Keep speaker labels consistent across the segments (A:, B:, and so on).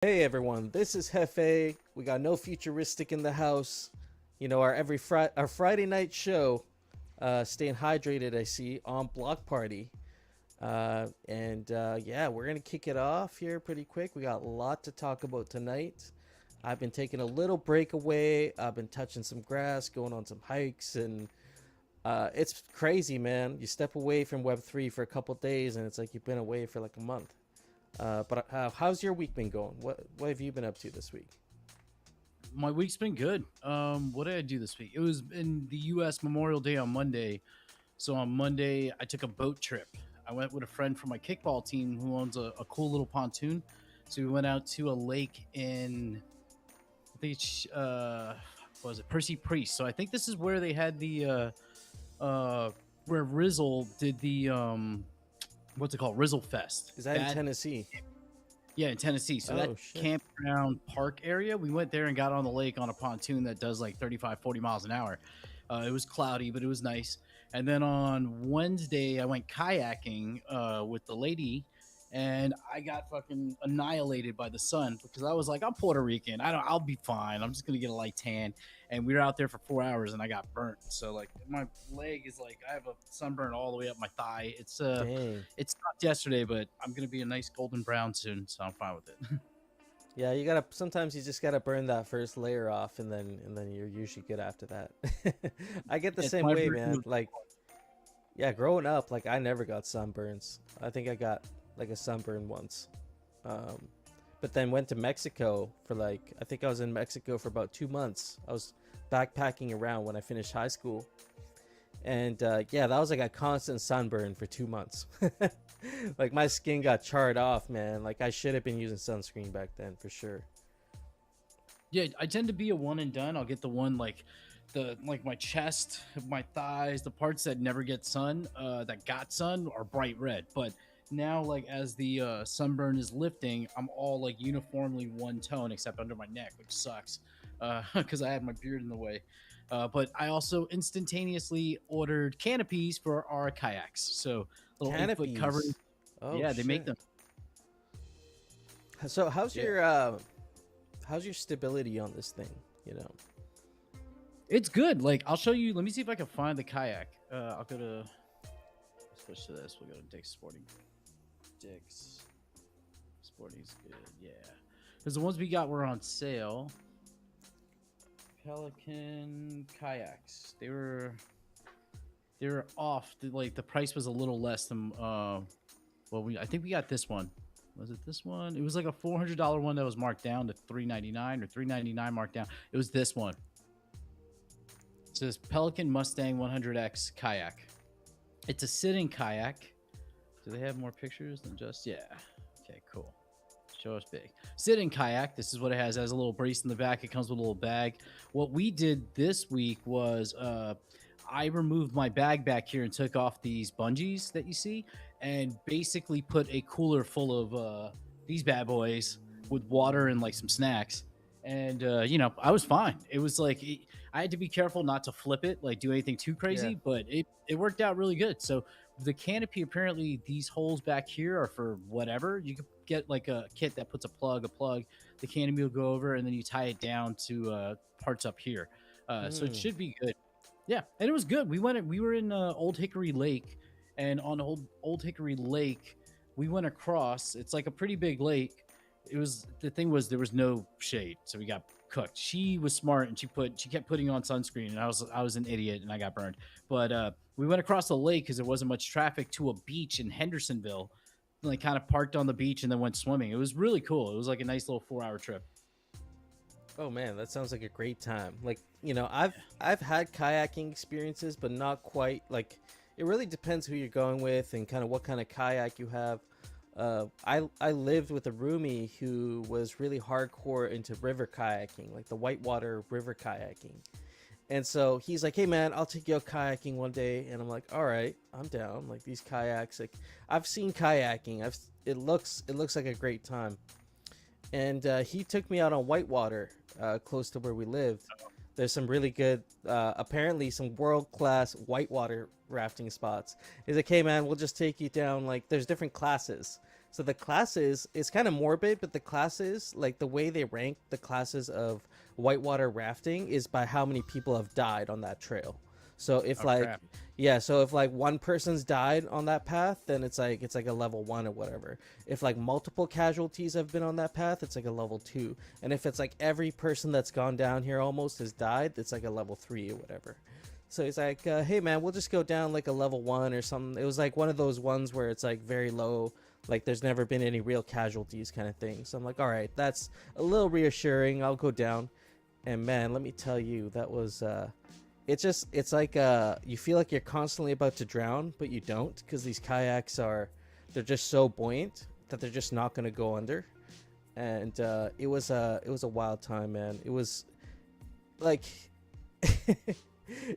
A: Hey everyone, this is Hefe. We got no futuristic in the house. You know, our Friday night show, staying hydrated, I see, on BlockParty. Yeah, we're gonna kick it off here pretty quick. We got a lot to talk about tonight. I've been taking a little break away. I've been touching some grass, going on some hikes, and it's crazy, man. You step away from Web3 for a couple days, and it's like you've been away for like a month. How's your week been going? What have you been up to this week?
B: My week's been good. What did I do this week? It was in the U.S. Memorial Day on Monday. So on Monday, I took a boat trip. I went with a friend from my kickball team who owns a cool little pontoon. So we went out to a lake in, I think it's, what was it, Percy Priest. So I think this is where they had where Rizzle did the, what's it called? Rizzle Fest.
A: Is that in Tennessee?
B: Yeah, in Tennessee. So that
A: Shit.
B: campground park area, we went there and got on the lake on a pontoon that does like 35, 40 miles an hour. It was cloudy, but it was nice. And then on Wednesday, I went kayaking with the lady, and I got fucking annihilated by the sun because I was like, I'm Puerto Rican. I'll be fine. I'm just gonna get a light tan. And we were out there for 4 hours, and I got burnt. So like my leg is like I have a sunburn all the way up my thigh.
A: Dang.
B: It's not yesterday, but I'm gonna be a nice golden brown soon, so I'm fine with it.
A: Yeah, you gotta. Sometimes you just gotta burn that first layer off, and then you're usually good after that. I get the
B: It's
A: same
B: my
A: way,
B: version
A: man.
B: of-
A: Like, yeah, growing up, like I never got sunburns. I think I got like a sunburn once, but then went to Mexico for like I think I was in Mexico for about 2 months. I was backpacking around when I finished high school, and yeah, that was like a constant sunburn for 2 months. Like my skin got charred off, man. Like I should have been using sunscreen back then for sure.
B: Yeah, I tend to be a one and done. I'll get the one like my chest, my thighs, the parts that never get sun, that got sun are bright red. But now, like as the sunburn is lifting, I'm all like uniformly one tone except under my neck, which sucks because I had my beard in the way. But I also instantaneously ordered canopies for our kayaks. So little 8 foot covering.
A: Canopies. Oh
B: Yeah, they make
A: shit.
B: them.
A: So
B: Yeah.
A: how's your stability on this thing? You know.
B: It's good. Like I'll show you. Let me see if I can find the kayak. I'll go to. Let's switch to this. We'll go to Dick's Sporting. Dick's Sporting's good. Yeah, because the ones we got were on sale. Pelican kayaks. They were off. Like the price was a little less than. I think we got this one. Was it this one? It was like a $400 one that was marked down to $399 or $399 marked down. It was this one. It says Pelican Mustang 100X kayak. It's a sitting kayak. Do they have more pictures than just? Yeah. Okay, cool. Show us big. Sitting kayak. This is what it has. It has a little brace in the back. It comes with a little bag. What we did this week was I removed my bag back here and took off these bungees that you see and basically put a cooler full of these bad boys with water and like some snacks. And, I was fine. It was like, I had to be careful not to flip it, like do anything too crazy,
A: Yeah.
B: but it worked out really good. So the canopy, apparently these holes back here are for whatever. You could get like a kit that puts a plug, the canopy will go over and then you tie it down to parts up here. So it should be good. Yeah. And it was good. We were in Old Hickory Lake, and on Old Hickory Lake, we went across. It's like a pretty big lake. The thing was there was no shade, so we got cooked. She was smart and she kept putting on sunscreen, and I was an idiot and I got burned. But we went across the lake because there wasn't much traffic to a beach in Hendersonville. Like kind of parked on the beach and then went swimming. It was really cool. It was like a nice little 4 hour trip.
A: Oh man, that sounds like a great time. Like, you know, I've had kayaking experiences, but not quite. Like, it really depends who you're going with and kind of what kind of kayak you have. I lived with a roomie who was really hardcore into river kayaking, like the whitewater river kayaking. And so he's like, "Hey man, I'll take you out kayaking one day." And I'm like, "All right, I'm down." Like these kayaks, like I've seen kayaking. It looks like a great time. And he took me out on whitewater, close to where we lived. There's some really good, apparently some world-class whitewater rafting spots. He's like, "Hey man, we'll just take you down. Like, there's different classes. So the classes, it's kind of morbid, but the classes, like the way they rank the classes of whitewater rafting is by how many people have died on that trail. So if
B: Oh
A: like,
B: crap.
A: yeah, so if like one person's died on that path, then it's like a level 1 or whatever. If like multiple casualties have been on that path, it's like a level 2. And if it's like every person that's gone down here almost has died, it's like a level 3 or whatever. So he's like, hey man, we'll just go down like a level 1 or something. It was like one of those ones where it's like very low, like there's never been any real casualties kind of thing. So I'm like, all right, that's a little reassuring. I'll go down. And man, let me tell you, that was it's like you feel like you're constantly about to drown, but you don't, because these kayaks they're just so buoyant that they're just not going to go under. And it was a wild time, man. It was like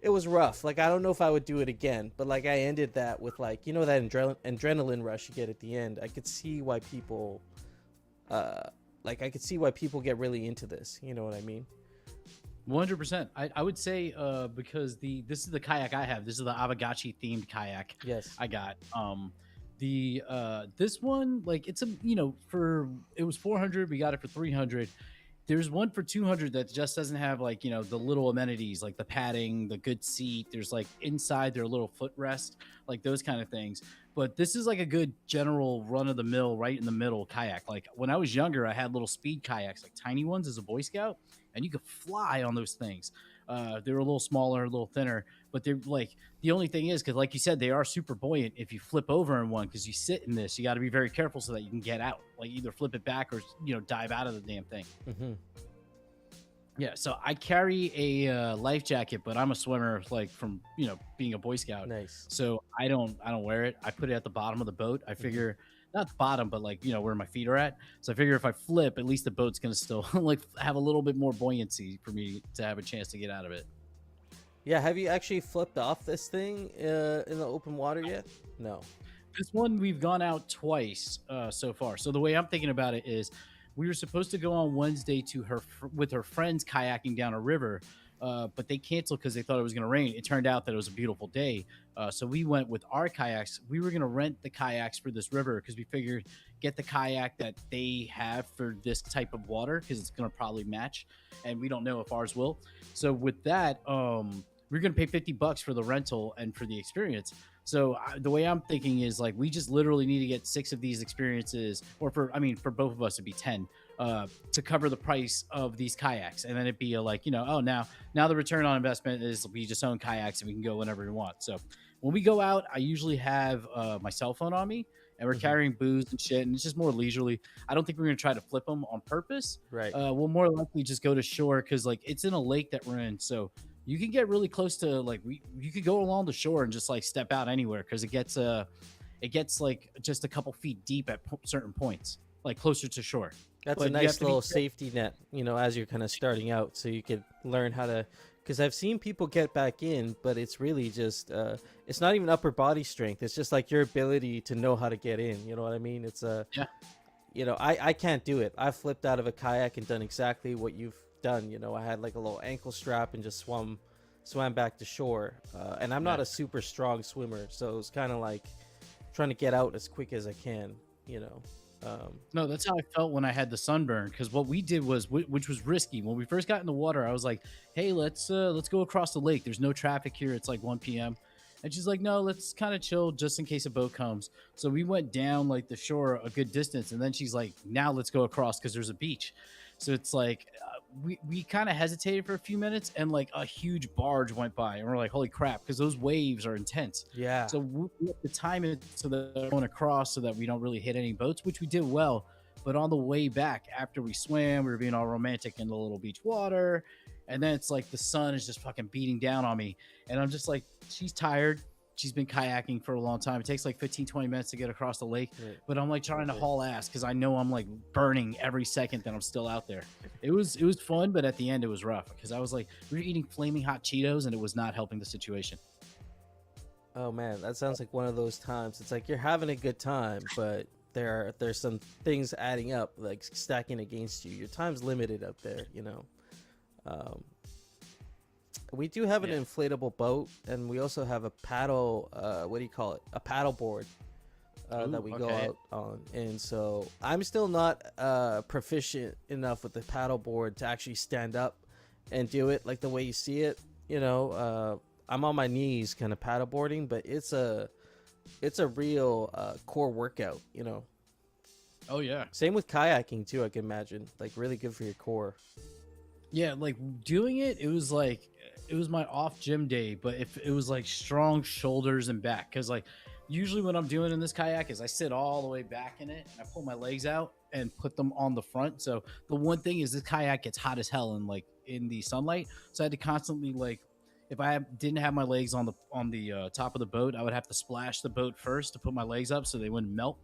A: it was rough. Like I don't know if I would do it again, but like I ended that with like, you know, that adrenaline rush you get at the end. I could see why people I could see why people get really into this, you know what I mean?
B: 100%. I would say because this is the kayak I have. This is the Avagachi themed kayak.
A: Yes.
B: I got. This one, like, it's a, you know, it was 400. We got it for 300. There's one for 200 that just doesn't have, like, you know, the little amenities like the padding, the good seat. There's like inside their little footrest, like those kind of things. But this is like a good general run of the mill, right in the middle kayak. Like when I was younger, I had little speed kayaks, like tiny ones as a Boy Scout, and you could fly on those things. They were a little smaller, a little thinner, but they're like, the only thing is, because like you said, they are super buoyant if you flip over in one, because you sit in this, you got to be very careful so that you can get out, like either flip it back or, you know, dive out of the damn thing.
A: Mm-hmm.
B: Yeah, so I carry a life jacket, but I'm a swimmer, like from, you know, being a Boy Scout.
A: Nice.
B: So I don't wear it. I put it at the bottom of the boat. I figure not the bottom, but like, you know, where my feet are at. So I figure if I flip, at least the boat's gonna still like have a little bit more buoyancy for me to have a chance to get out of it.
A: Yeah, have you actually flipped off this thing in the open water yet? No.
B: This one we've gone out twice so far. So the way I'm thinking about it is, we were supposed to go on Wednesday to with her friends kayaking down a river, but they canceled because they thought it was going to rain. It turned out that it was a beautiful day, so we went with our kayaks. We were going to rent the kayaks for this river because we figured get the kayak that they have for this type of water because it's going to probably match, and we don't know if ours will. So with that, we're going to pay $50 for the rental and for the experience. So the way I'm thinking is like, we just literally need to get 6 of these experiences, or for both of us, it'd be 10 to cover the price of these kayaks. And then it'd be like, you know, oh, now the return on investment is we just own kayaks and we can go whenever we want. So when we go out, I usually have my cell phone on me, and we're carrying booze and shit, and it's just more leisurely. I don't think we're going to try to flip them on purpose.
A: Right.
B: We'll more likely just go to shore because like it's in a lake that we're in. So you can get really close to like you could go along the shore and just like step out anywhere because it gets like just a couple feet deep at certain points, like closer to shore.
A: That's
B: But
A: a nice little safety net, you know, as you're kind of starting out, so you could learn how to. Because I've seen people get back in, but it's really just it's not even upper body strength. It's just like your ability to know how to get in. You know what I mean? It's
B: yeah.
A: You know, I can't do it. I've flipped out of a kayak and done exactly what you've done. You know, I had like a little ankle strap and just swam back to shore, and I'm not a super strong swimmer, so it's kind of like trying to get out as quick as I can, you know.
B: No, that's how I felt when I had the sunburn, because what we did was, which was risky, when we first got in the water, I was like, hey, let's go across the lake, there's no traffic here, it's like 1 p.m. And she's like, no, let's kind of chill just in case a boat comes. So we went down like the shore a good distance, and then she's like, now let's go across because there's a beach. So it's like we kind of hesitated for a few minutes, and like a huge barge went by, and we're like, holy crap, because those waves are intense.
A: Yeah.
B: So we have to time it so that we're going across so that we don't really hit any boats, which we did well. But on the way back, after we swam, we were being all romantic in the little beach water. And then it's like the sun is just fucking beating down on me. And I'm just like, she's tired. She's been kayaking for a long time. It takes like 15, 20 minutes to get across the lake. Right. But I'm like trying to haul ass because I know I'm like burning every second that I'm still out there. It was fun, but at the end it was rough because I was like, we were eating flaming hot Cheetos and it was not helping the situation.
A: Oh man, that sounds like one of those times. It's like you're having a good time, but there's some things adding up, like stacking against you. Your time's limited up there, you know. We do have an inflatable boat, and we also have a paddle. What do you call it? A paddle board. that we go
B: okay.
A: out on. And so I'm still not proficient enough with the paddleboard to actually stand up and do it like the way you see it. I'm on my knees kind of paddleboarding, but it's a real core workout.
B: Oh yeah.
A: Same with kayaking too. I can imagine, like, really good for your core.
B: Yeah, like doing it, it was my off gym day, but if it was like strong shoulders and back, because like usually when I'm doing in this kayak is I sit all the way back in it and I pull my legs out and put them on the front. So the one thing is this kayak gets hot as hell and like in the sunlight, so I had to constantly like if I didn't have my legs on the top of the boat, I would have to splash the boat first to put my legs up so they wouldn't melt.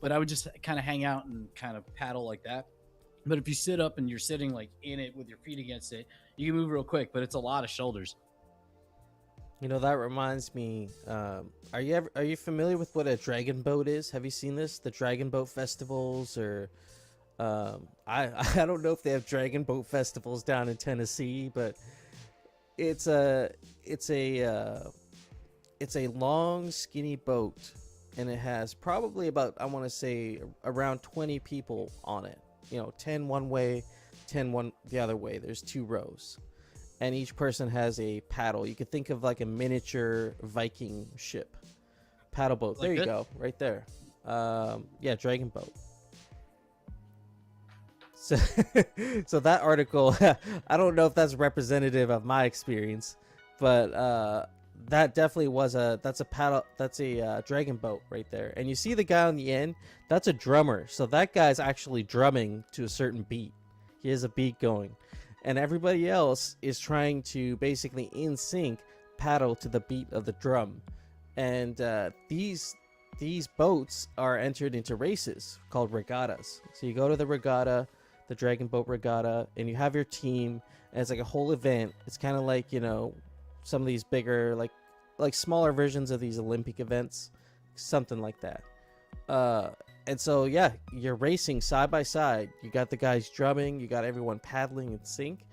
B: But I would just kind of hang out and kind of paddle like that. But if you sit up and you're sitting like in it with your feet against it, you can move real quick, but it's a lot of shoulders.
A: That reminds me. Are you familiar with what a dragon boat is? Have you seen this? The dragon boat festivals, or I don't know if they have dragon boat festivals down in Tennessee, but it's a long skinny boat, and it has probably about, I want to say, around 20 people on it. 10 one way, 10 the other way. There's 2 rows, and each person has a paddle. You could think of like a miniature Viking ship paddle boat. There you go, right there. Yeah, dragon boat. So that article, I don't know if that's representative of my experience, but that definitely that's a dragon boat right there. And you see the guy on the end, that's a drummer. So that guy's actually drumming to a certain beat. He has a beat going. And everybody else is trying to basically in sync paddle to the beat of the drum. And these boats are entered into races called regattas. So you go to the regatta, the dragon boat regatta, and you have your team, and it's like a whole event. It's kind of like, some of these bigger, like smaller versions of these Olympic events, something like that. And so, yeah, you're racing side by side. You got the guys drumming, you got everyone paddling in sync,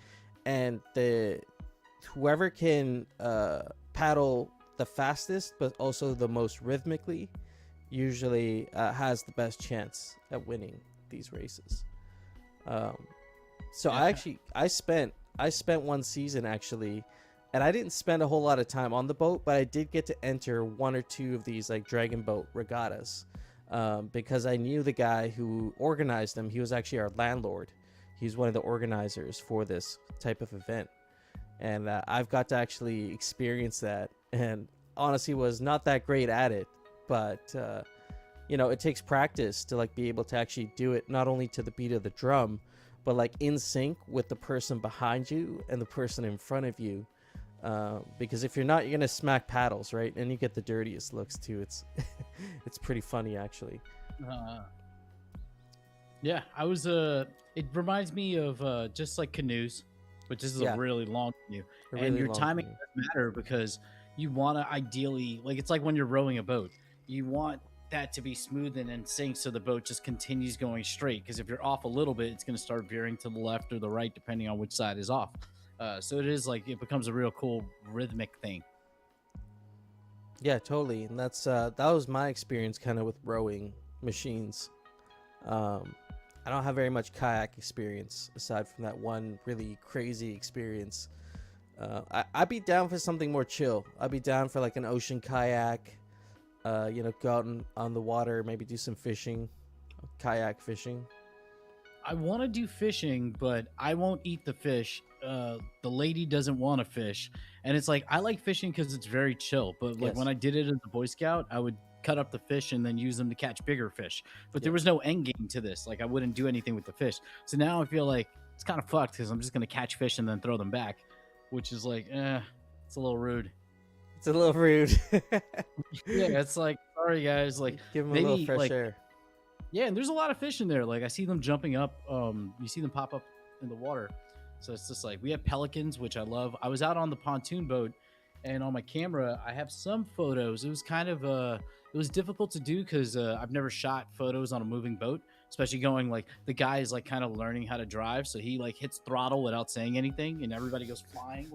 A: and whoever can paddle the fastest, but also the most rhythmically, usually has the best chance at winning these races. So yeah. I spent one season actually, and I didn't spend a whole lot of time on the boat, but I did get to enter 1 or 2 of these like dragon boat regattas, because I knew the guy who organized them. He was actually our landlord. He's one of the organizers for this type of event, and I've got to actually experience that, and honestly was not that great at it, but it takes practice to like be able to actually do it, not only to the beat of the drum, but like in sync with the person behind you and the person in front of you. Because if you're not, you're gonna smack paddles, right? And you get the dirtiest looks too. It's it's pretty funny actually.
B: Yeah, it reminds me of just like canoes, which is a really long canoe, and your timing doesn't matter because you want to ideally, like, it's like when you're rowing a boat, you want that to be smooth and in sync so the boat just continues going straight, because if you're off a little bit, it's going to start veering to the left or the right depending on which side is off. So it is like, it becomes a real cool rhythmic thing.
A: Yeah, totally. And that was my experience kind of with rowing machines. I don't have very much kayak experience aside from that one really crazy experience. I'd be down for something more chill. I'd be down for like an ocean kayak, go out on the water, maybe do some fishing, kayak fishing.
B: I want to do fishing, but I won't eat the fish. The lady doesn't want to fish, and it's like, I like fishing because it's very chill, but like when I did it as a Boy Scout, I would cut up the fish and then use them to catch bigger fish, but there was no end game to this. Like, I wouldn't do anything with the fish, so now I feel like it's kind of fucked because I'm just gonna catch fish and then throw them back, which is like, it's a little rude.
A: It's a little rude.
B: Yeah, it's like, sorry guys, like,
A: give them a little fresh air.
B: Yeah, and there's a lot of fish in there. Like, I see them jumping up. You see them pop up in the water. So it's just like, we have pelicans, which I love. I was out on the pontoon boat, and on my camera, I have some photos. It was kind of it was difficult to do because I've never shot photos on a moving boat, especially going, like, the guy is like kind of learning how to drive, so he like hits throttle without saying anything, and everybody goes flying.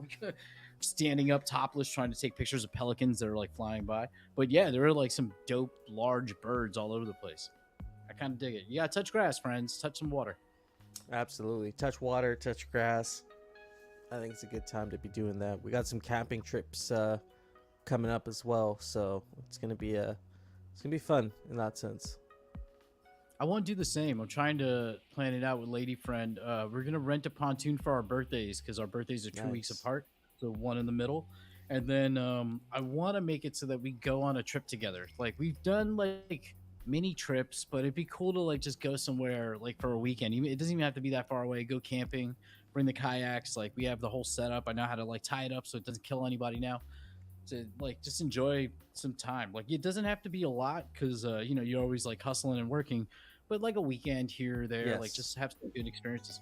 B: standing up topless trying to take pictures of pelicans that are like flying by. But yeah, there are like some dope large birds all over the place. I kind of dig it. You gotta touch grass, friends. Touch some water.
A: Absolutely. Touch water, touch grass. I think it's a good time to be doing that. We got some camping trips coming up as well, so it's gonna be fun in that sense.
B: I want to do the same. I'm trying to plan it out with lady friend. We're gonna rent a pontoon for our birthdays because our birthdays are 2 weeks apart, so one in the middle. And then I want to make it so that we go on a trip together. Like we've done like mini trips, but it'd be cool to like just go somewhere like for a weekend. It doesn't even have to be that far away. Go camping, bring the kayaks. Like we have the whole setup. I know how to like tie it up so it doesn't kill anybody now. To like just enjoy some time. Like it doesn't have to be a lot because you know you're always like hustling and working, but like a weekend here or there, like just have some good experiences.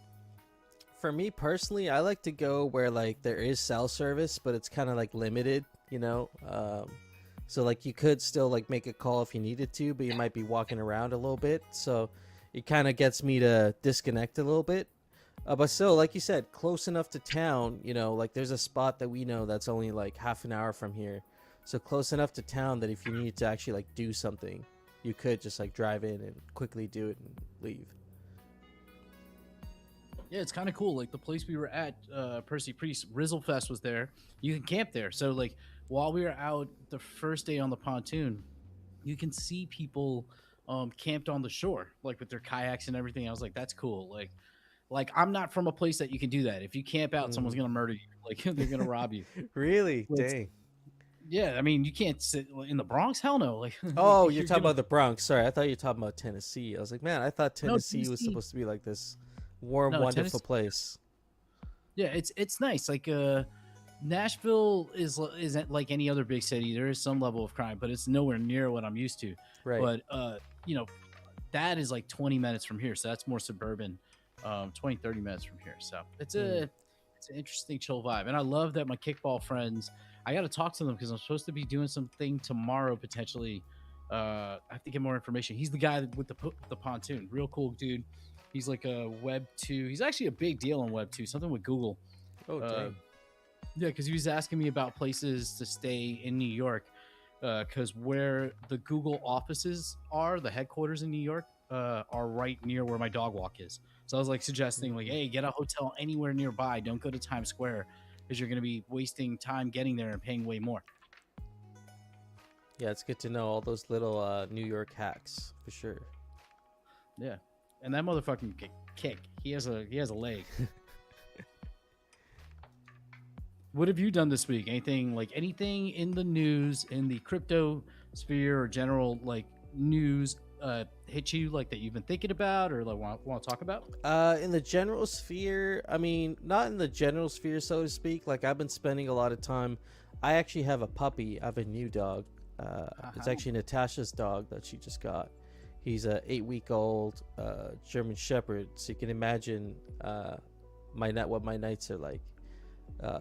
A: For me personally, I like to go where like there is cell service, but it's kind of like limited, you know. So like you could still like make a call if you needed to, but you might be walking around a little bit. So it kind of gets me to disconnect a little bit. But still, like you said, close enough to town, you know, like there's a spot that we know that's only like half an hour from here. So close enough to town that if you need to actually like do something, you could just like drive in and quickly do it and leave.
B: Yeah, it's kind of cool. Like the place we were at, Percy Priest, Rizzlefest was there. You can camp there. So like while we were out the first day on the pontoon, you can see people camped on the shore, like with their kayaks and everything. I was like, that's cool. Like I'm not from a place that you can do that. If you camp out, someone's gonna murder you. Like they're gonna rob you.
A: Really?
B: Like,
A: dang.
B: Yeah, I mean you can't sit in the Bronx. Hell no. Like
A: oh, you're talking about the Bronx. Sorry, I thought you were talking about Tennessee. I was like, man, I thought Tennessee was supposed to be like this warm, wonderful place.
B: Yeah, it's nice. Like Nashville isn't like any other big city. There is some level of crime, but it's nowhere near what I'm used to.
A: Right.
B: But you know, that is like 20 minutes from here, so that's more suburban. 20-30 minutes from here, so it's an interesting chill vibe. And I love that my kickball friends, I got to talk to them because I'm supposed to be doing something tomorrow potentially. I have to get more information. He's the guy with the pontoon, real cool dude. He's like a Web 2. He's actually a big deal on Web 2, something with Google.
A: Oh dang.
B: Yeah, because he was asking me about places to stay in New York, because where the Google offices are, the headquarters in New York, are right near where my dog walk is. So I was like suggesting like, hey, get a hotel anywhere nearby. Don't go to Times Square because you're going to be wasting time getting there and paying way more.
A: Yeah, it's good to know all those little New York hacks for sure.
B: Yeah, and that motherfucking kick. He has a leg. What have you done this week? Anything in the news, in the crypto sphere or general like news hit you like that you've been thinking about or like want to talk about?
A: In the general sphere, I mean, not in the general sphere, so to speak. Like I've been spending a lot of time. I actually have a puppy. I have a new dog. It's actually Natasha's dog that she just got. He's a 8-week-old German Shepherd. So you can imagine what my nights are like.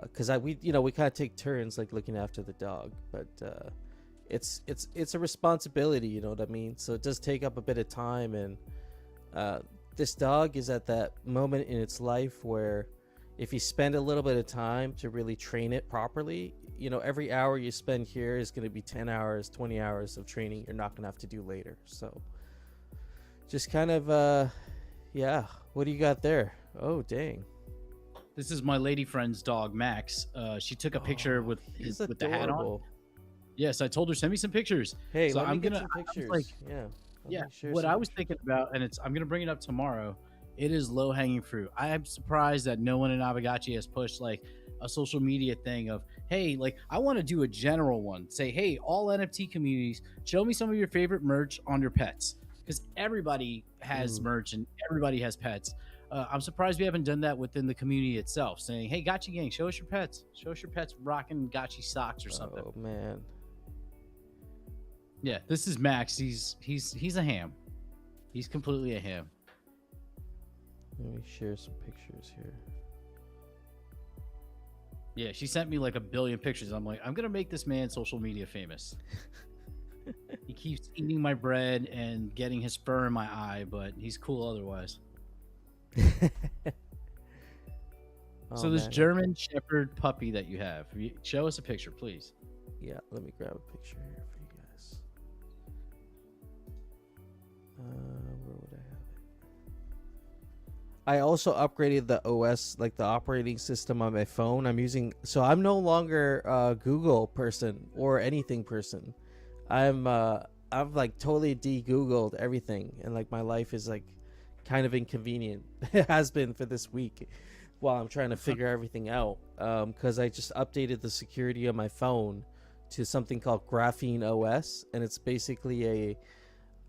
A: Because we kind of take turns like looking after the dog, but it's a responsibility, you know what I mean? So it does take up a bit of time, and this dog is at that moment in its life where if you spend a little bit of time to really train it properly, you know, every hour you spend here is going to be 10 hours, 20 hours of training you're not going to have to do later. So just kind of yeah, what do you got there? Oh dang.
B: This is my lady friend's dog, Max. She took a picture with the hat on. Yes, I told her send me some pictures.
A: Hey,
B: so
A: I'm gonna get some pictures.
B: Yeah. What I was thinking about, and I'm gonna bring it up tomorrow. It is low hanging fruit. I am surprised that no one in Aavegotchi has pushed like a social media thing of, hey, like I want to do a general one. Say, hey, all NFT communities, show me some of your favorite merch on your pets, because everybody has merch and everybody has pets. I'm surprised we haven't done that within the community itself, saying, hey, Gotchi gang, show us your pets. Show us your pets rocking Gotchi socks or something.
A: Oh, man.
B: Yeah, this is Max. He's a ham. He's completely a ham.
A: Let me share some pictures here.
B: Yeah, she sent me like a billion pictures. I'm like, I'm going to make this man social media famous. He keeps eating my bread and getting his fur in my eye, but he's cool otherwise.
A: Oh
B: So this
A: man.
B: German Shepherd puppy that you have, show us a picture, please.
A: Yeah, let me grab a picture here for you guys. Where would I have it? I also upgraded the OS, like the operating system on my phone. I'm no longer a Google person or anything person. I've like totally de-Googled everything, and like my life is like kind of inconvenient. It has been for this week while I'm trying to figure everything out. Because I just updated the security on my phone to something called Graphene OS, and it's basically a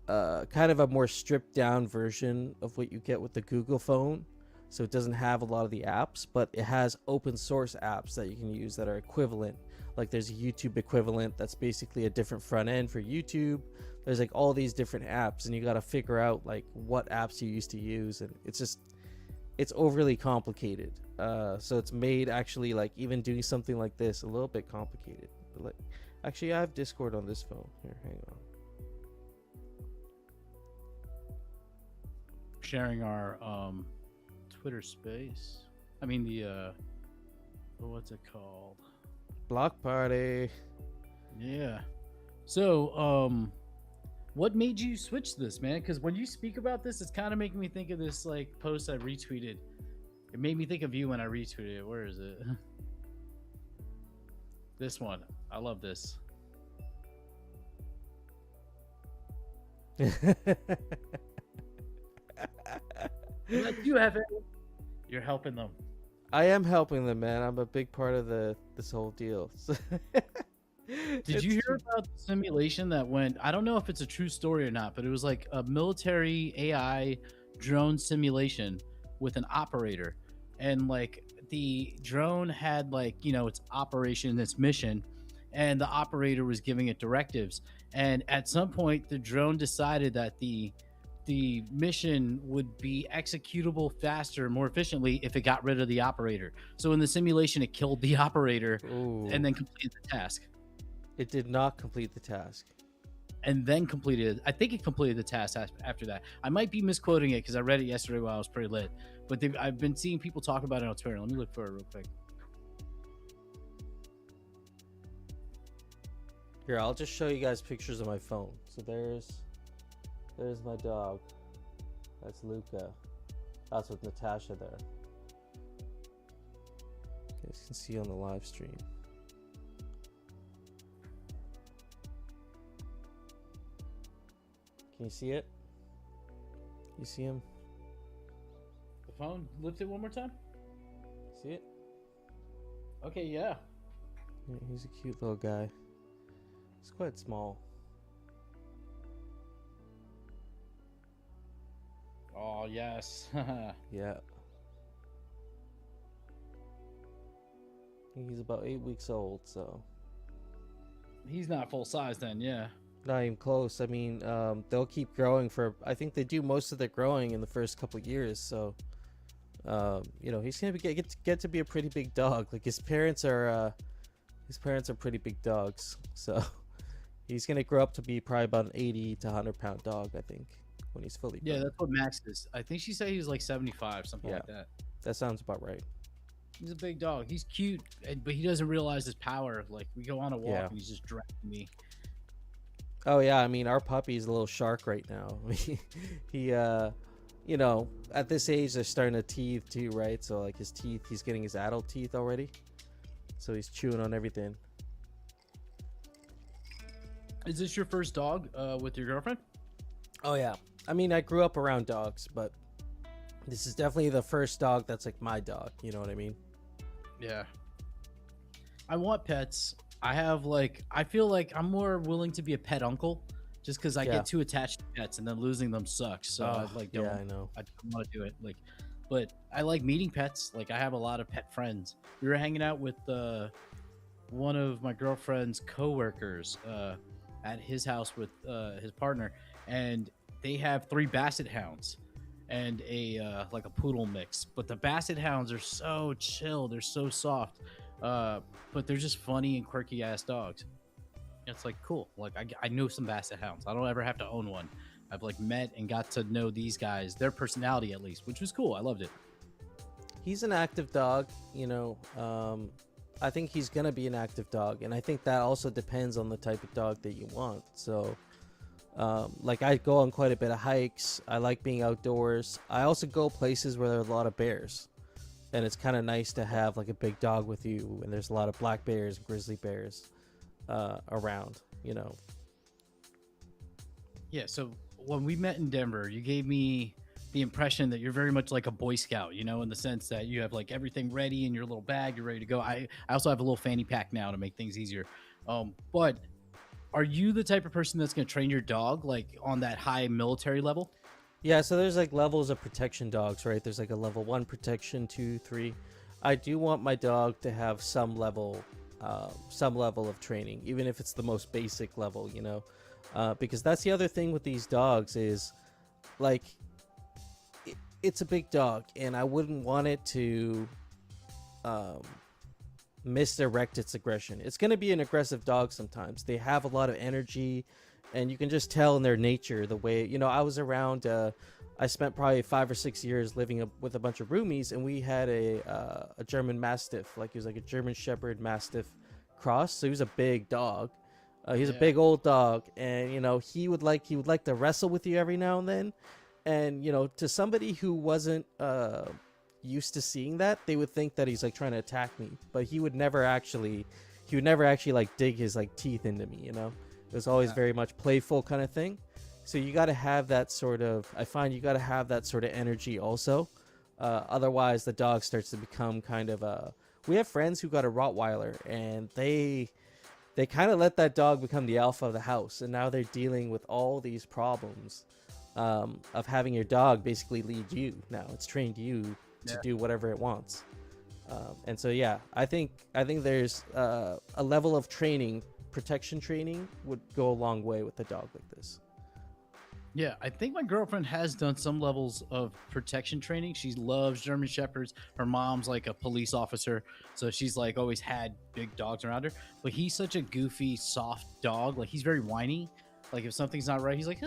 A: kind of a more stripped down version of what you get with the Google phone. So it doesn't have a lot of the apps, but it has open source apps that you can use that are equivalent. Like there's a YouTube equivalent that's basically a different front end for YouTube. There's like all these different apps, and you got to figure out like what apps you used to use, and it's overly complicated. So it's made actually like even doing something like this a little bit complicated. But like, actually, I have Discord on this phone. Here, hang on.
B: Sharing our Twitter space. I mean the what's it called?
A: BlockParty.
B: Yeah. So what made you switch this, man? Because when you speak about this, it's kind of making me think of this like post I retweeted. It made me think of you when I retweeted it. Where is it? This one. I love this. Like you have it. You're helping them.
A: I am helping them, man. I'm a big part of this whole deal.
B: Did you hear about the simulation that went? I don't know if it's a true story or not, but it was like a military AI drone simulation with an operator, and like the drone had like its operation, its mission, and the operator was giving it directives. And at some point, the drone decided that the mission would be executable faster, more efficiently if it got rid of the operator. So in the simulation, it killed the operator.
A: Ooh.
B: And then completed the task.
A: It did not complete the task.
B: And then completed. I think it completed the task after that. I might be misquoting it because I read it yesterday while I was pretty lit. But I've been seeing people talk about it on Twitter. Let me look for it real quick.
A: Here, I'll just show you guys pictures of my phone. So there's my dog. That's Luca. That's with Natasha there. You guys can see on the live stream. Can you see it? You see him?
B: The phone, lift it one more time.
A: See it?
B: Okay, yeah.
A: Yeah, he's a cute little guy. He's quite small.
B: Oh, yes.
A: Yeah. He's about 8 weeks old, so.
B: He's not full size then, yeah.
A: Not even close. I mean, they'll keep growing for. I think they do most of their growing in the first couple years. So, he's gonna get to be a pretty big dog. Like his parents are pretty big dogs. So, he's gonna grow up to be probably about an 80 to 100 pound dog. I think when he's fully grown.
B: Yeah, that's what Max is. I think she said he was like 75, something like that.
A: That sounds about right.
B: He's a big dog. He's cute, but he doesn't realize his power. Like we go on a walk, and he's just dragging me.
A: Oh yeah, I mean our puppy's a little shark right now. He at this age they're starting to teeth too, right? So like his teeth, he's getting his adult teeth already. So he's chewing on everything.
B: Is this your first dog with your girlfriend?
A: Oh yeah. I mean I grew up around dogs, but this is definitely the first dog that's like my dog, you know what I mean?
B: Yeah. I want pets. I feel like I'm more willing to be a pet uncle just because I get too attached to pets and then losing them sucks. So I don't want to do it. But I like meeting pets. Like I have a lot of pet friends. We were hanging out with one of my girlfriend's coworkers at his house with his partner, and they have 3 basset hounds and a poodle mix. But the basset hounds are so chill. They're so soft. But they're just funny and quirky ass dogs. It's like cool. Like I know some basset hounds. I don't ever have to own one. I've like met and got to know these guys, their personality at least, which was cool. I loved it.
A: he's an active dog. I think he's gonna be an active dog, and I think that also depends on the type of dog that you want. So, like I go on quite a bit of hikes. I like being outdoors. I also go places where there are a lot of bears, and it's kind of nice to have like a big dog with you. And there's a lot of black bears, grizzly bears around.
B: Yeah. So when we met in Denver, you gave me the impression that you're very much like a Boy Scout, in the sense that you have like everything ready in your little bag, you're ready to go. I also have a little fanny pack now to make things easier. But are you the type of person that's going to train your dog like on that high military level?
A: Yeah, so there's like levels of protection dogs, right? There's like a level 1 protection, 2, 3. I do want my dog to have some level of training, even if it's the most basic level, because that's the other thing with these dogs is like it's a big dog, and I wouldn't want it to misdirect its aggression. It's going to be an aggressive dog sometimes. They have a lot of energy, and you can just tell in their nature the way, I was around, I spent probably 5 or 6 years living with a bunch of roomies, and we had a German Mastiff, like he was like a German Shepherd Mastiff cross. So he was a big dog. He's a big old dog, and he would like to wrestle with you every now and then. And to somebody who wasn't used to seeing that, they would think that he's like trying to attack me, but he would never actually like dig his like teeth into me. It was always very much playful kind of thing. So you got to have that sort of, I find you got to have that sort of energy also. Otherwise the dog starts to become kind of we have friends who got a Rottweiler, and they kind of let that dog become the alpha of the house, and now they're dealing with all these problems of having your dog basically lead you. Now it's trained you to do whatever it wants. And so, yeah, I think there's a level of training, protection training would go a long way with a dog like this.
B: Yeah, I think my girlfriend has done some levels of protection training. She loves German Shepherds. Her mom's like a police officer, so she's like always had big dogs around her. But he's such a goofy, soft dog. Like he's very whiny. Like if something's not right, he's like,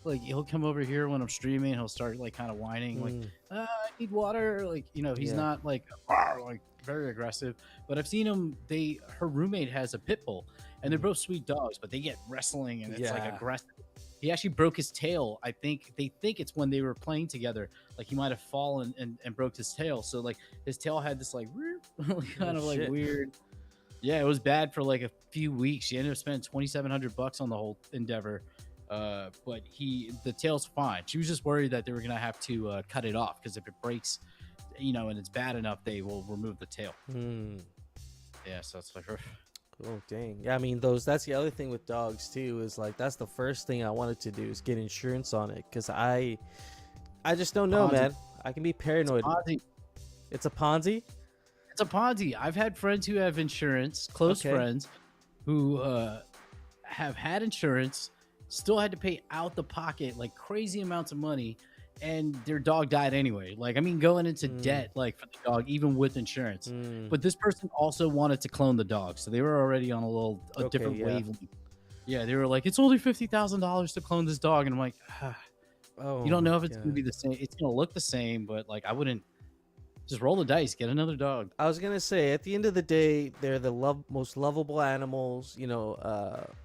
B: like he'll come over here when I'm streaming. He'll start like kind of whining, like, I need water. Like, he's not like very aggressive. But I've seen him. Her roommate has a pit bull, and they're both sweet dogs, but they get wrestling, and it's like aggressive. He actually broke his tail. I think they think it's when they were playing together. Like he might have fallen and broke his tail. So like his tail had this like kind of like weird. Yeah, it was bad for like a few weeks. She ended up spending $2,700 on the whole endeavor. But the tail's fine. She was just worried that they were gonna have to cut it off, because if it breaks, and it's bad enough, they will remove the tail. Yeah, so it's like.
A: Oh dang. Yeah, I mean that's the other thing with dogs too, is like that's the first thing I wanted to do is get insurance on it, because I just don't know, man. I can be paranoid. It's a Ponzi?
B: It's a Ponzi. I've had friends who have insurance, close friends who have had insurance, still had to pay out the pocket like crazy amounts of money, and their dog died anyway. Like, I mean, going into debt, like for the dog, even with insurance. But this person also wanted to clone the dog, so they were already on a different wavelength. Yeah, they were like, it's only $50,000 to clone this dog, and I'm like, you don't know if it's gonna be the same. It's gonna look the same, but like, I wouldn't just roll the dice, get another dog.
A: I was gonna say, at the end of the day, they're the most lovable animals,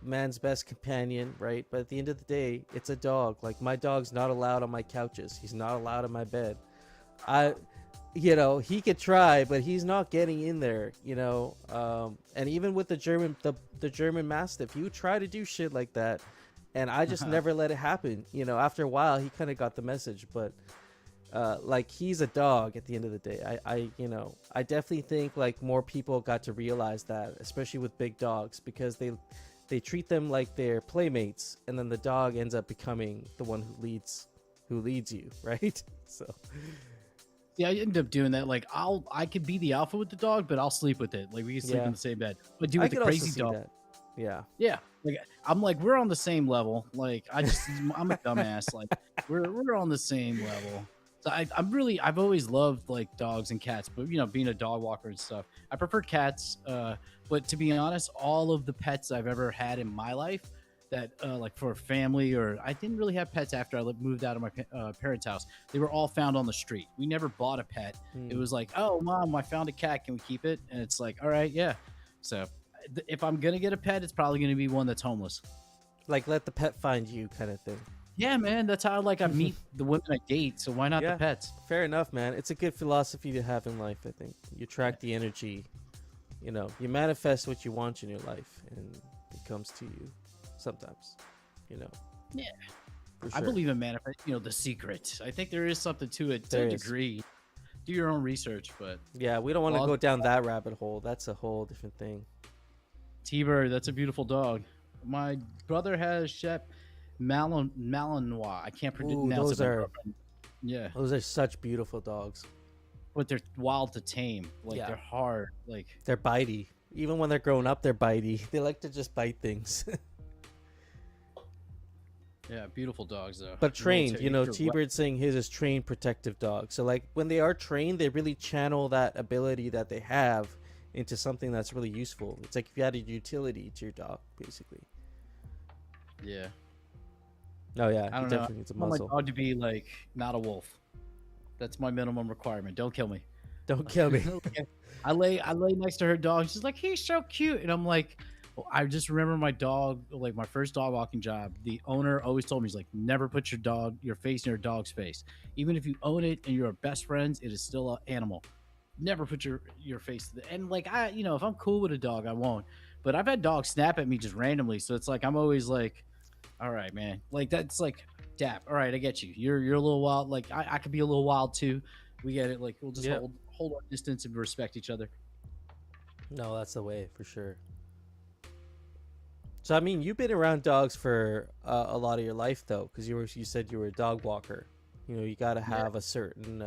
A: man's best companion, right? But at the end of the day, it's a dog. Like, my dog's not allowed on my couches. He's not allowed in my bed. He could try, but he's not getting in there, and even with the German Mastiff, he would try to do shit like that, and I just never let it happen. After a while, he kind of got the message, but like, he's a dog at the end of the day. I definitely think like more people got to realize that, especially with big dogs, because they treat them like they're playmates, and then the dog ends up becoming the one who leads you, right? So
B: yeah, I end up doing that. Like, I could be the alpha with the dog, but I'll sleep with it. Like, we can sleep in the same bed. But do with the crazy dog.
A: That.
B: Yeah. Like, I'm like, we're on the same level. Like, I'm a dumbass. Like, we're on the same level. So I've always loved like dogs and cats, but being a dog walker and stuff, I prefer cats. But to be honest, all of the pets I've ever had in my life, that like for a family, or I didn't really have pets after I moved out of my parents' house. They were all found on the street. We never bought a pet. It was like, oh, mom, I found a cat. Can we keep it? And it's like, all right, yeah. So if I'm gonna get a pet, it's probably gonna be one that's homeless.
A: Like let the pet find you, kind of thing.
B: Yeah, man, that's how like I meet the women I date. So why not the pets?
A: Fair enough, man. It's a good philosophy to have in life. I think you attract the energy. You know, you manifest what you want in your life, and it comes to you. Sometimes, you know.
B: Yeah,
A: for
B: I
A: sure.
B: believe in manifest. You know, the secret. I think there is something to it to a degree. Do your own research, but
A: yeah, we don't want to go down that rabbit hole. That's a whole different thing.
B: T-Bird, that's a beautiful dog. My brother has Shep Malinois. I can't pronounce it. Yeah,
A: those are such beautiful dogs.
B: But they're wild to tame. Like they're hard. Like
A: they're bitey. Even when they're grown up, they're bitey. They like to just bite things.
B: Yeah, beautiful dogs though.
A: But trained, you know, T-Bird saying his is trained protective dog. So like when they are trained, they really channel that ability that they have into something that's really useful. It's like if you added utility to your dog, basically.
B: Yeah.
A: Oh yeah,
B: I don't
A: definitely needs a
B: I want
A: muzzle.
B: my dog to be like not a wolf. That's my minimum requirement. Don't kill me.
A: Don't kill me.
B: I lay next to her dog. She's like, he's so cute, and I'm like, I just remember my dog, like my first dog walking job. The owner always told me, he's like, never put your face in your dog's face. Even if you own it and you're best friends, it is still an animal. Never put your face to the, and like if I'm cool with a dog, I won't. But I've had dogs snap at me just randomly, so it's like I'm always like, all right, man. Like that's like, Dap. All right, I get you. You're a little wild. Like I could be a little wild too. We get it. Like we'll just hold our distance and respect each other.
A: No, that's the way for sure. So I mean, you've been around dogs for a lot of your life, though, because you said you were a dog walker. You know, you got to have a certain,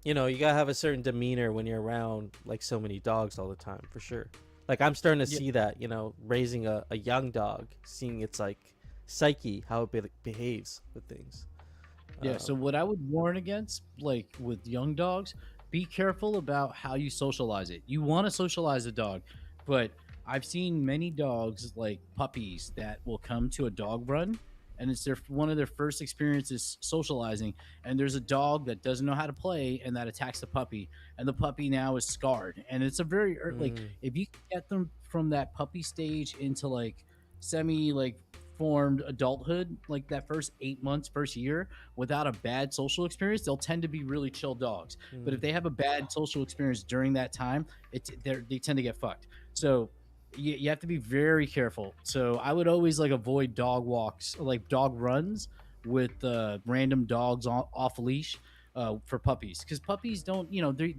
A: you gotta have a certain demeanor when you're around like so many dogs all the time, for sure. Like I'm starting to see that, you know, raising a young dog, seeing its like psyche, how it behaves with things.
B: Yeah. So what I would warn against, like with young dogs, be careful about how you socialize it. You want to socialize a dog, but I've seen many dogs, like puppies, that will come to a dog run, and it's one of their first experiences socializing. And there's a dog that doesn't know how to play and that attacks the puppy, and the puppy now is scarred. And it's a very like if you get them from that puppy stage into like semi formed adulthood, like that first 8 months, first year, without a bad social experience, they'll tend to be really chill dogs. But if they have a bad social experience during that time, they tend to get fucked. So you have to be very careful. So I would always like avoid dog walks, like dog runs with random dogs off leash for puppies, because puppies don't,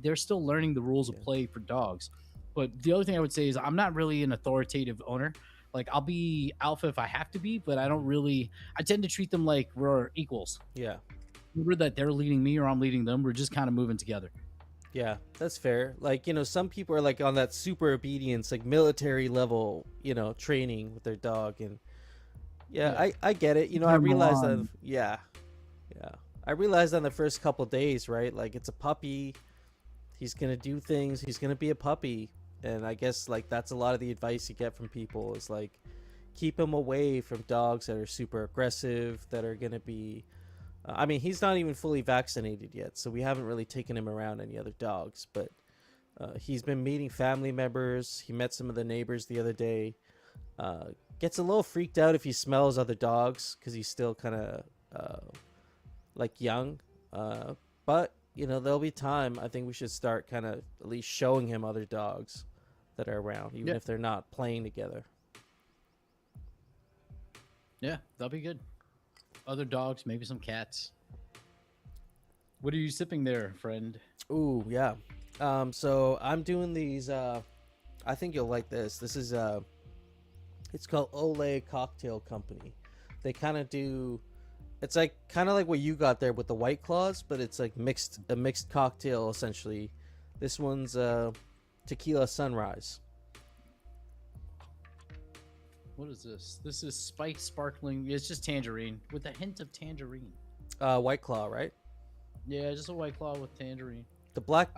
B: they're still learning the rules of play for dogs. But the other thing I would say is I'm not really an authoritative owner. Like I'll be alpha if I have to be, but I tend to treat them like we're equals.
A: Yeah.
B: Either that they're leading me or I'm leading them. We're just kind of moving together.
A: Yeah, that's fair. Like, some people are like on that super obedience, like military level, training with their dog. And I get it. I realized that. Yeah. I realized on the first couple days, right? Like it's a puppy. He's going to do things. He's going to be a puppy. And I guess like that's a lot of the advice you get from people is like, keep him away from dogs that are super aggressive, that are going to be, I mean, he's not even fully vaccinated yet, so we haven't really taken him around any other dogs, but he's been meeting family members. He met some of the neighbors the other day. Gets a little freaked out if he smells other dogs because he's still kind of like young. But, there'll be time. I think we should start kind of at least showing him other dogs that are around, even if they're not playing together.
B: Yeah, that'll be good. Other dogs, maybe some cats. What are you sipping there, friend?
A: Ooh, yeah. So I'm doing these. I think you'll like this. This is it's called Olé Cocktail Company. They kind of do. It's like kind of like what you got there with the White Claws, but it's like a mixed cocktail essentially. This one's Tequila Sunrise.
B: What is this? This is spiked sparkling. It's just tangerine with a hint of tangerine.
A: White Claw, right?
B: Yeah, just a White Claw with tangerine.
A: The black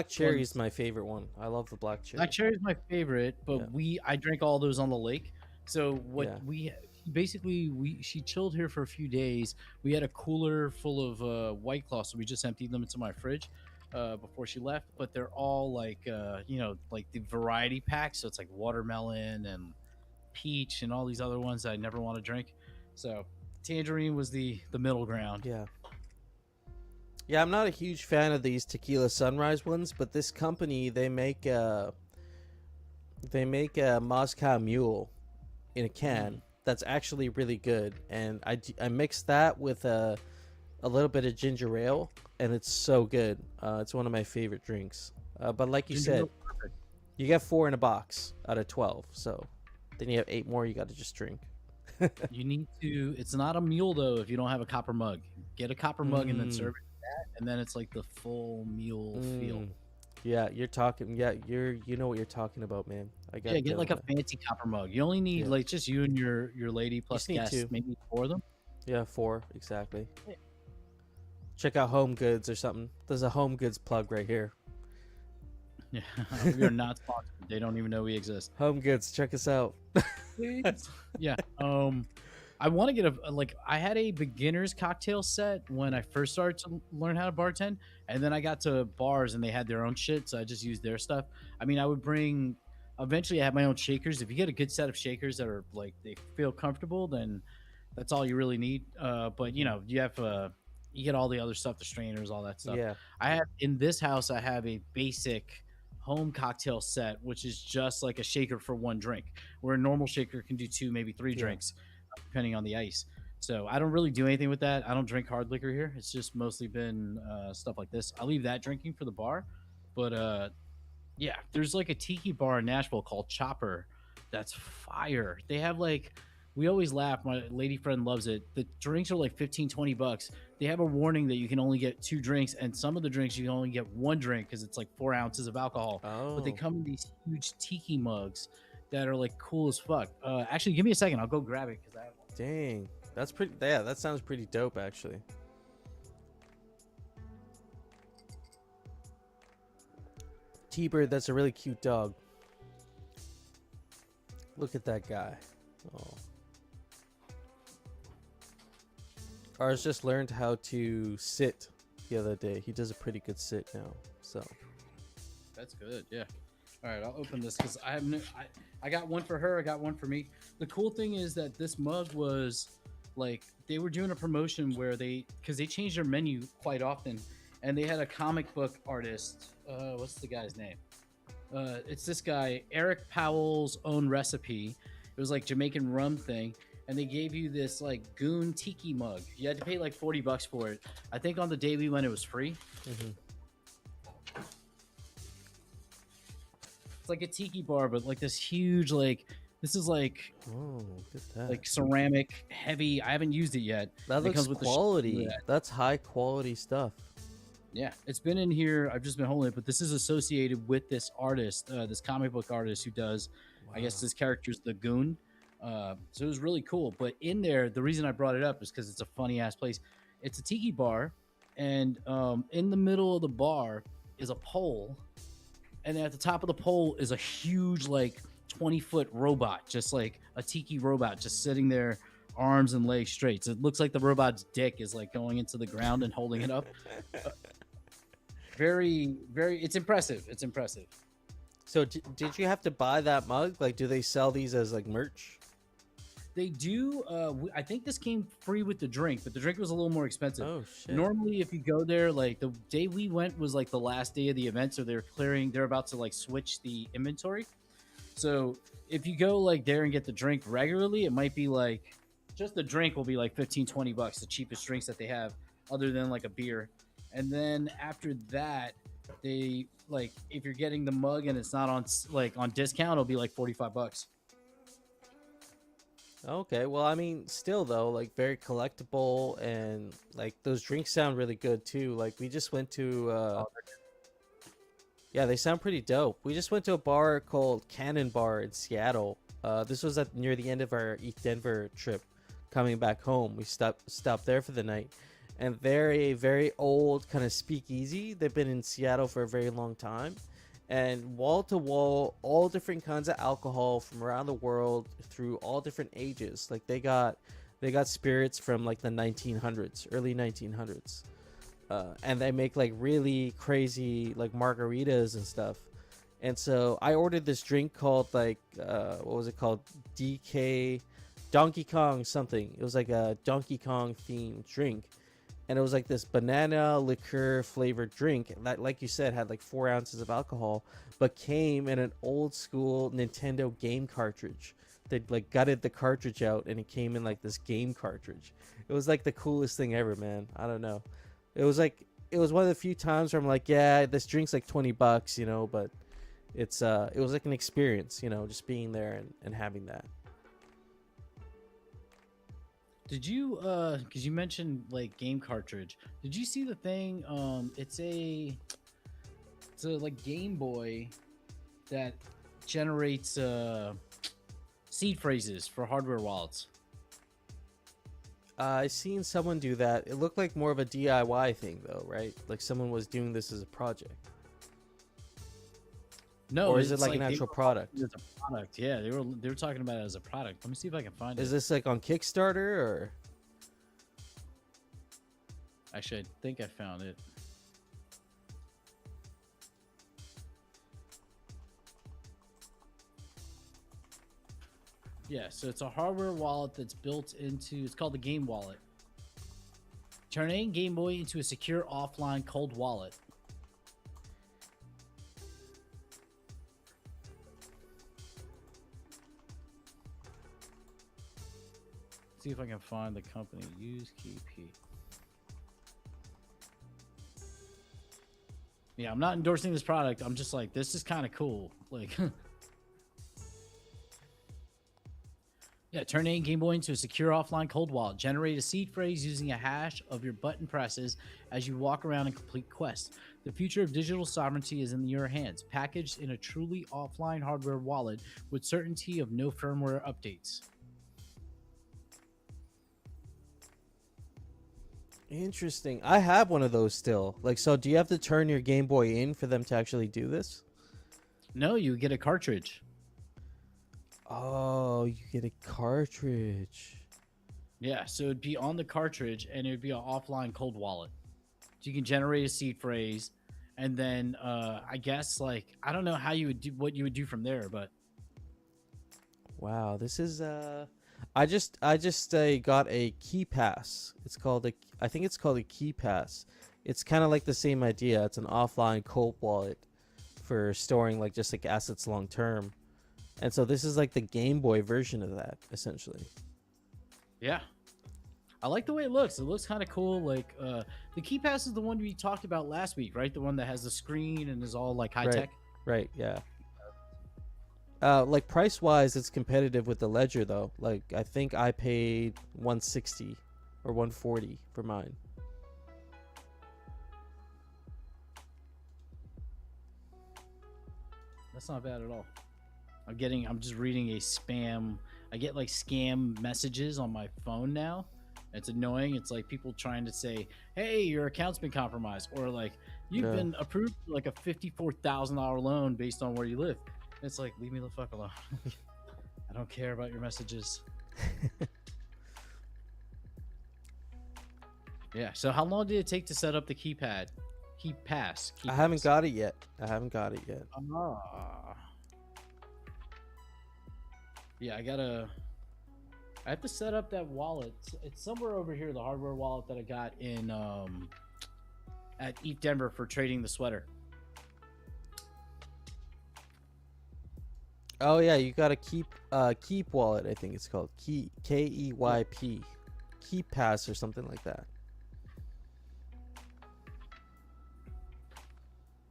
A: cherry is my favorite one. I love the black cherry.
B: Black cherry is my favorite, but I drank all those on the lake. So what
A: Yeah.
B: we basically she chilled here for a few days. We had a cooler full of White Claw, so we just emptied them into my fridge before she left. But they're all like like the variety pack, so it's like watermelon and peach and all these other ones that I never want to drink. So tangerine was the middle ground.
A: Yeah. Yeah, I'm not a huge fan of these tequila sunrise ones, but this company they make a Moscow Mule in a can that's actually really good, and I mixed that with a little bit of ginger ale, and it's so good. It's one of my favorite drinks. But like you said, you get 4 in a box out of 12, so then you have 8 more you got to just drink.
B: You need to. It's not a mule though if you don't have a copper mug. Get a copper mug and then serve it that, and then it's like the full mule feel.
A: Yeah, you're talking. Yeah, you know what you're talking about, man. I got.
B: Yeah, get like a fancy copper mug. You only need like just you and your lady plus guests,
A: 2.
B: maybe 4 of them.
A: Yeah, 4 exactly.
B: Yeah.
A: Check out Home Goods or something. There's a Home Goods plug right here.
B: Yeah, we are not sponsored. They don't even know we exist.
A: Home Goods, check us out.
B: Yeah. I want to get I had a beginner's cocktail set when I first started to learn how to bartend, and then I got to bars and they had their own shit, so I just used their stuff. I mean, I would bring. Eventually, I have my own shakers. If you get a good set of shakers that are like they feel comfortable, then that's all you really need. But you have you get all the other stuff, the strainers, all that stuff.
A: Yeah.
B: I have in this house. I have a basic home cocktail set, which is just like a shaker for 1 drink, where a normal shaker can do 2, maybe 3 drinks, depending on the ice. So I don't really do anything with that. I don't drink hard liquor here. It's just mostly been stuff like this. I leave that drinking for the bar, but yeah, there's like a tiki bar in Nashville called Chopper. That's fire. They have like, we always laugh. My lady friend loves it. The drinks are like 15, 20 bucks. They have a warning that you can only get 2 drinks, and some of the drinks you can only get 1 drink because it's like 4 ounces of alcohol.
A: Oh.
B: But they come in these huge tiki mugs that are like cool as fuck. Actually, give me a second. I'll go grab it because I have one.
A: Dang, that's pretty. Yeah, that sounds pretty dope, actually. T-Bird, that's a really cute dog. Look at that guy. Oh. Ours just learned how to sit the other day. He does a pretty good sit now. So
B: That's good. Yeah. All right, I'll open this because I got one for her. I got one for me. The cool thing is that this mug was like they were doing a promotion where because they changed their menu quite often, and they had a comic book artist. What's the guy's name? It's this guy, Eric Powell's own recipe. It was like Jamaican rum thing, and they gave you this like goon tiki mug. You had to pay like $40 for it. I think on the day we went, it was free. It's like a tiki bar, but like this huge this is like
A: look at that.
B: Like ceramic, heavy. I haven't used it yet.
A: That looks quality. That's high quality stuff.
B: Yeah, it's been in here. I've just been holding it, but this is associated with this artist, this comic book artist who does, I guess this character's the Goon. So it was really cool. But in there, the reason I brought it up is because it's a funny ass place. It's a tiki bar, and in the middle of the bar is a pole, and then at the top of the pole is a huge 20-foot robot, just like a tiki robot, just sitting there, arms and legs straight. So it looks like the robot's dick is like going into the ground and holding it up. Very, very. It's impressive. It's impressive.
A: So did you have to buy that mug? Like, do they sell these as like merch?
B: They do. I think this came free with the drink, but the drink was a little more expensive.
A: Oh shit!
B: Normally, if you go there, like the day we went was like the last day of the event, so they're about to like switch the inventory. So if you go like there and get the drink regularly, it might be like just the drink will be like $15-20, the cheapest drinks that they have, other than like a beer. And then after that, they like if you're getting the mug and it's not on on discount, it'll be like $45.
A: Okay, well, I mean, still though, like very collectible, and like those drinks sound really good too. Like we just went to, yeah, they sound pretty dope. We just went to a bar called Cannon Bar in Seattle. This was near the end of our East Denver trip, coming back home. We stopped there for the night. And they're a very old kind of speakeasy. They've been in Seattle for a very long time. and wall to wall, all different kinds of alcohol from around the world through all different ages. Like they got spirits from like the 1900s, early 1900s, and they make like really crazy like margaritas and stuff. And so I ordered this drink called like what was it called? DK Donkey Kong something. It was like a Donkey Kong themed drink, and it was like this banana liqueur flavored drink that, like you said, had like 4 ounces of alcohol, but came in an old school Nintendo game cartridge. They like gutted the cartridge out, and it came in like this game cartridge. It was like the coolest thing ever, man. I don't know. It was like it was one of the few times where I'm like, yeah, this drink's like $20, you know, but it was like an experience, you know, just being there and having that.
B: Did you because you mentioned like game cartridge, did you see the thing? It's a like Game Boy that generates seed phrases for hardware wallets.
A: I seen someone do that. It looked like more of a DIY thing though, right? Like someone was doing this as a project.
B: No,
A: Or is it
B: it's
A: like an actual product?
B: It's a product. Yeah, they were talking about it as a product. Let me see if I can find it.
A: Is this like on Kickstarter or?
B: Actually, I think I found it. Yeah, so it's a hardware wallet that's built into. It's called the Game Wallet. Turning Game Boy into a secure offline cold wallet. See if I can find the company. Use KP. Yeah, I'm not endorsing this product. I'm just like, this is kind of cool. Like, yeah, turn a Game Boy into a secure offline cold wallet. Generate a seed phrase using a hash of your button presses as you walk around and complete quests. The future of digital sovereignty is in your hands, packaged in a truly offline hardware wallet with certainty of no firmware updates.
A: Interesting. I have one of those still. Like, so do you have to turn your Game Boy in for them to actually do this?
B: No, you get a cartridge.
A: Oh, you get a cartridge.
B: Yeah, so it'd be on the cartridge and it would be an offline cold wallet. So you can generate a seed phrase and then I guess like I don't know how you would do what you would do from there, but
A: wow, this is I just got a key pass. It's called I think it's called a key pass. It's kind of like the same idea. It's an offline cold wallet for storing like just like assets long term. And so this is like the Game Boy version of that essentially.
B: Yeah. I like the way it looks. It looks kind of cool. Like the key pass is the one we talked about last week, right? The one that has the screen and is all like high tech.
A: Right, yeah. Like price wise, it's competitive with the Ledger though. Like I think I paid 160 or 140 for mine.
B: That's not bad at all. I'm just reading a spam. I get like scam messages on my phone now. It's annoying. It's like people trying to say, "Hey, your account's been compromised," or like, "You've been approved for like a $54,000 loan based on where you live." It's like, leave me the fuck alone. I don't care about your messages. Yeah. So how long did it take to set up the keypad? Key pass.
A: I haven't got it yet. I
B: Yeah, I have to set up that wallet. It's somewhere over here, the hardware wallet that I got in at ETH Denver for trading the sweater.
A: Oh yeah, you got a keep wallet. I think it's called KEYP, Keep Pass or something like that.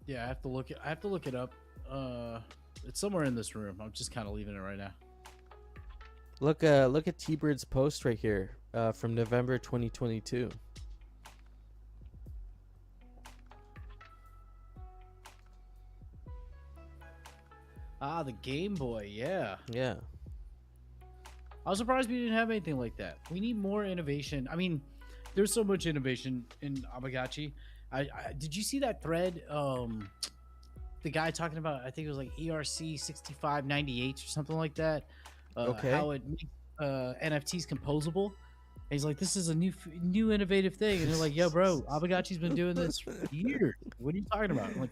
B: Yeah, I have to look it up. It's somewhere in this room. I'm just kind of leaving it right now.
A: Look at T-Bird's post right here from November 2022.
B: Ah, the Game Boy, yeah.
A: Yeah.
B: I was surprised we didn't have anything like that. We need more innovation. I mean, there's so much innovation in Aavegotchi. Did you see that thread the guy talking about, I think it was like ERC 6598 or something like that.
A: Okay.
B: How it makes NFTs composable. And he's like, this is a new innovative thing. And they're like, yo, bro, Aavegotchi's been doing this for years. What are you talking about? I'm like,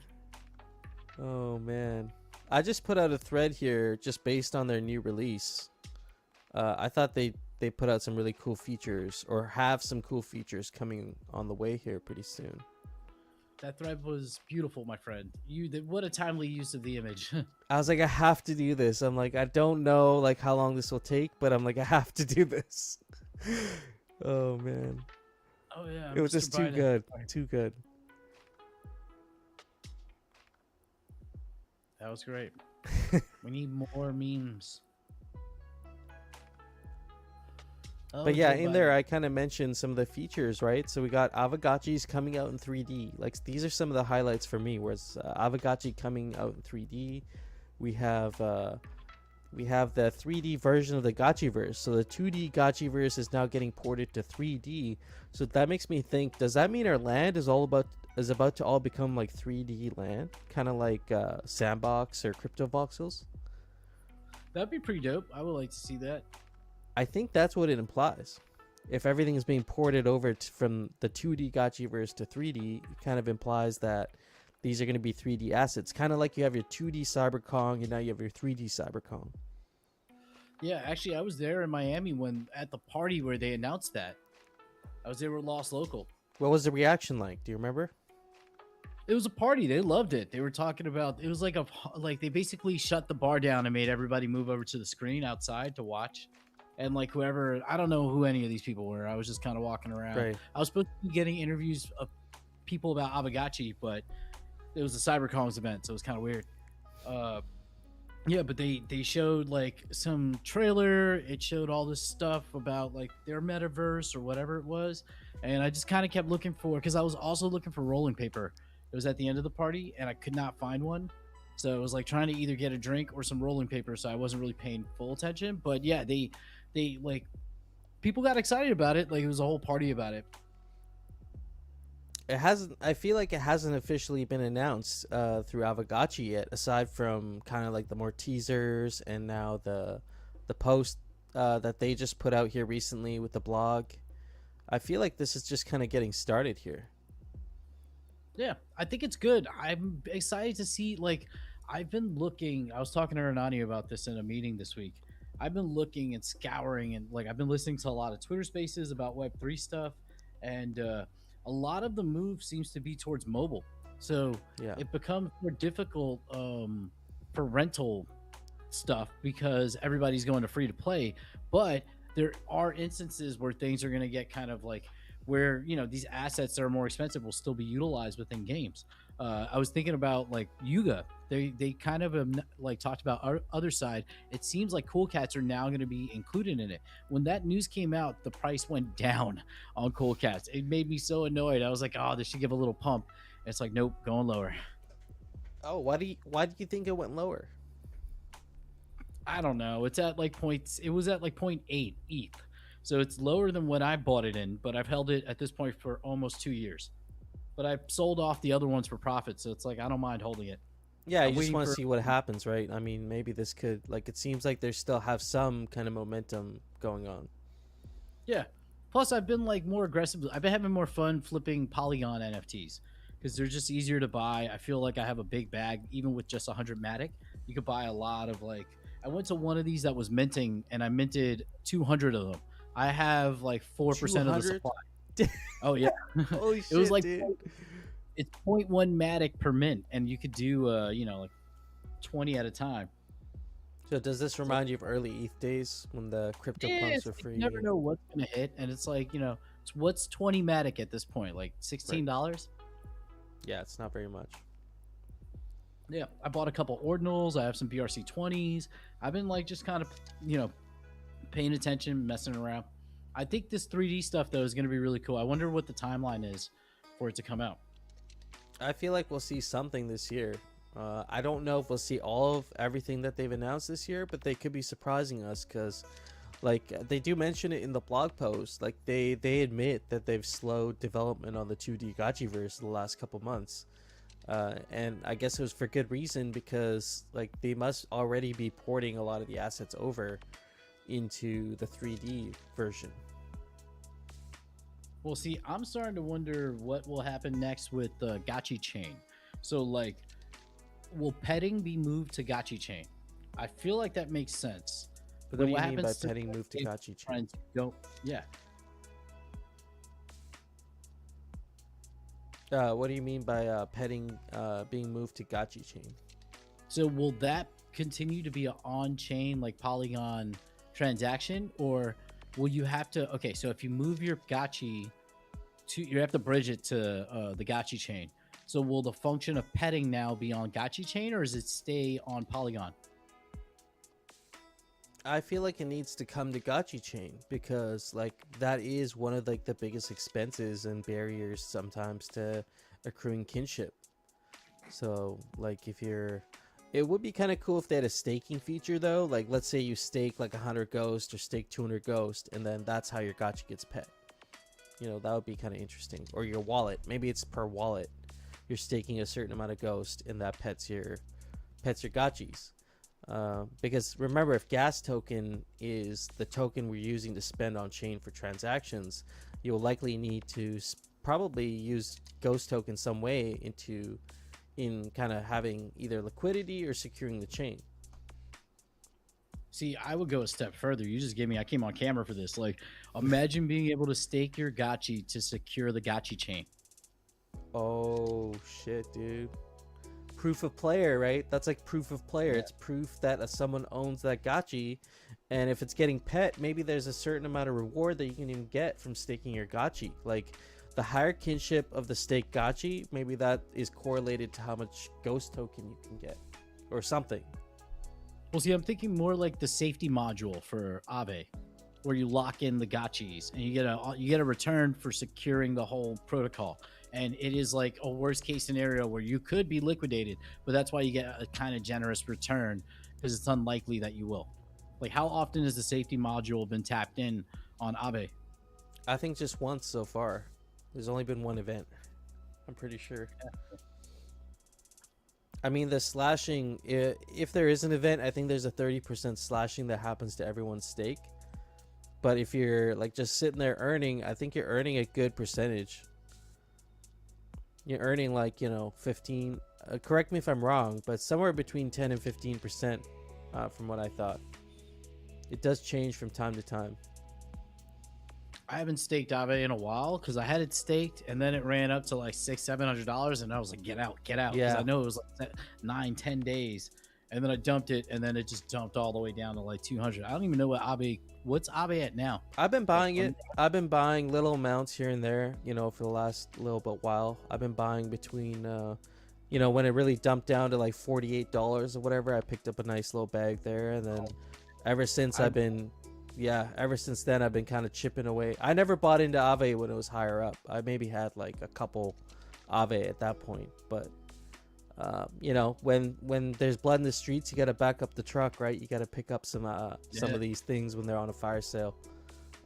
A: Oh man, I just put out a thread here just based on their new release. I thought they put out some really cool features, or have some cool features coming on the way here pretty soon.
B: that thread was beautiful, my friend. What a timely use of the image.
A: I was like, I have to do this. I'm like, I don't know like how long this will take, but I'm like, I have to do this. Oh man,
B: Oh yeah,
A: it was just too good, too good.
B: That was great. We need more memes. Oh,
A: But yeah,
B: Joe
A: in
B: Biden.
A: there I kind of mentioned some of the features, right? So we got Aavegotchi's coming out in 3D. Like these are some of the highlights for me. Whereas Aavegotchi coming out in 3D, we have the 3D version of the Gotchiverse. So the 2D Gotchiverse is now getting ported to 3D. So that makes me think: does that mean our land is about to all become like 3D land, kind of like Sandbox or Crypto Voxels?
B: That'd be pretty dope. I would like to see that.
A: I think that's what it implies. If everything is being ported over from the 2D Gotchiverse to 3D, it kind of implies that these are going to be 3D assets. Kind of like you have your 2D CyberKong and now you have your 3D CyberKong.
B: Yeah, actually, I was there in Miami at the party where they announced that. I was there with Lost Local.
A: What was the reaction like? Do you remember?
B: It was a party. They loved it. They were talking about it was like they basically shut the bar down and made everybody move over to the screen outside to watch. And like whoever, I don't know who any of these people were. I was just kind of walking around.
A: Right.
B: I was supposed to be getting interviews of people about Aavegotchi, but it was a CyberKong's event, so it was kind of weird. Yeah, but they showed like some trailer. It showed all this stuff about like their metaverse or whatever it was, and I just kind of kept looking for, because I was also looking for rolling paper. It was at the end of the party, and I could not find one. So it was like trying to either get a drink or some rolling paper. So I wasn't really paying full attention. But yeah, they like, people got excited about it. Like it was a whole party about it.
A: It hasn't. I feel like it hasn't officially been announced through Aavegotchi yet, aside from kind of like the more teasers and now the post that they just put out here recently with the blog. I feel like this is just kind of getting started here.
B: Yeah, I think it's good. I'm excited to see, like, I've been looking, I was talking to Hernani about this in a meeting this week. I've been looking and scouring, and like I've been listening to a lot of Twitter spaces about Web3 stuff, and a lot of the move seems to be towards mobile. So
A: Yeah.
B: it becomes more difficult for rental stuff because everybody's going to free to play. But there are instances where things are going to get kind of like where, you know, these assets that are more expensive will still be utilized within games. I was thinking about like Yuga. They kind of like talked about our other side. It seems like Cool Cats are now going to be included in it. When that news came out, the price went down on Cool Cats. It made me so annoyed. I was like, oh, this should give a little pump. And it's like, nope, going lower.
A: Oh, why do you think it went lower?
B: I don't know. It's at like points. It was at like 0.8 ETH. So it's lower than what I bought it in, but I've held it at this point for almost 2 years. But I sold off the other ones for profit, so it's like I don't mind holding it.
A: Yeah,
B: I'm
A: you just
B: waiting
A: want to
B: for-
A: see what happens, right? I mean, maybe this could, like, it seems like they still have some kind of momentum going on.
B: Yeah. Plus, I've been like more aggressive. I've been having more fun flipping Polygon NFTs because they're just easier to buy. I feel like I have a big bag, even with just 100 Matic. You could buy a lot of like. I went to one of these that was minting, and I minted 200 of them. I have like 4% of the
A: 200?
B: supply. Oh yeah.
A: Holy shit,
B: It was like
A: dude.
B: it's 0.1 Matic per mint, and you could do you know, like 20 at a time.
A: So does this remind you of early ETH days when the crypto pumps
B: It's
A: were
B: like
A: free?
B: you never know what's gonna hit, and it's like, you know, it's what's 20 Matic at this point, like $16.
A: Yeah, it's not very much.
B: Yeah, I bought a couple ordinals. I have some BRC 20s. I've been like just kind of, you know, paying attention, messing around. I think this 3D stuff though is going to be really cool. I wonder what the timeline is for it to come out.
A: I feel like we'll see something this year. I don't know if we'll see all of everything that they've announced this year, but they could be surprising us because, like, they do mention it in the blog post. Like, they admit that they've slowed development on the 2D Gotchiverse the last couple months. And I guess it was for good reason, because like they must already be porting a lot of the assets over into the 3D version.
B: Well, see, I'm starting to wonder what will happen next with the Gachi chain. So, like, will petting be moved to Gachi chain? I feel like that makes sense.
A: But what do you mean by petting move to Gachi chain?
B: Yeah.
A: What do you mean by petting being moved to Gachi chain?
B: So will that continue to be an on-chain like Polygon transaction, or will you have to? Okay, so if you move your Gachi to, you have to bridge it to the Gachi chain. So will the function of petting now be on Gachi chain, or does it stay on Polygon?
A: I feel like it needs to come to Gachi chain, because like that is one of like the biggest expenses and barriers sometimes to accruing kinship. So like if you're, it would be kind of cool if they had a staking feature though. Like let's say you stake like 100 ghost or stake 200 ghost, and then that's how your Gachi gets pet. You know, that would be kind of interesting. Or your wallet, maybe it's per wallet. You're staking a certain amount of ghost, and that pets your Gachis. Because remember, if gas token is the token we're using to spend on chain for transactions, you'll likely need to probably use ghost token some way in kind of having either liquidity or securing the chain.
B: See, I would go a step further. You just gave me, I came on camera for this. Like, imagine being able to stake your Gachi to secure the Gachi chain.
A: Oh shit, dude. Proof of player, right? That's like proof of player. Yeah. It's proof that someone owns that Gachi, and if it's getting pet, maybe there's a certain amount of reward that you can even get from staking your Gachi. Like the higher kinship of the stake Gachi, maybe that is correlated to how much ghost token you can get or something.
B: Well, see, I'm thinking more like the safety module for Aave, where you lock in the Gachis and you get a return for securing the whole protocol. And it is like a worst case scenario where you could be liquidated, but that's why you get a kind of generous return, because it's unlikely that you will. Like, how often has the safety module been tapped in on Aave?
A: I think just once so far. There's only been one event, I'm pretty sure. Yeah. I mean, the slashing, if there is an event, I think there's a 30% slashing that happens to everyone's stake. But if you're like just sitting there earning, I think you're earning a good percentage. You're earning like, 15, correct me if I'm wrong, but somewhere between 10 and 15% from what I thought. It does change from time to time.
B: I haven't staked Aave in a while because I had it staked and then it ran up to like $600-700 and I was like, get out.
A: Yeah.
B: Because I know it was like 9-10 days. And then I dumped it, and then it just dumped all the way down to like 200. I don't even know what's Aave at now.
A: I've been buying it. I've been buying little amounts here and there, for the last little bit while. I've been buying between, when it really dumped down to like $48 or whatever, I picked up a nice little bag there. And then ever since then, I've been kind of chipping away. I never bought into Aave when it was higher up. I maybe had like a couple Aave at that point, but when there's blood in the streets, you got to back up the truck, right? You got to pick up some of these things when they're on a fire sale.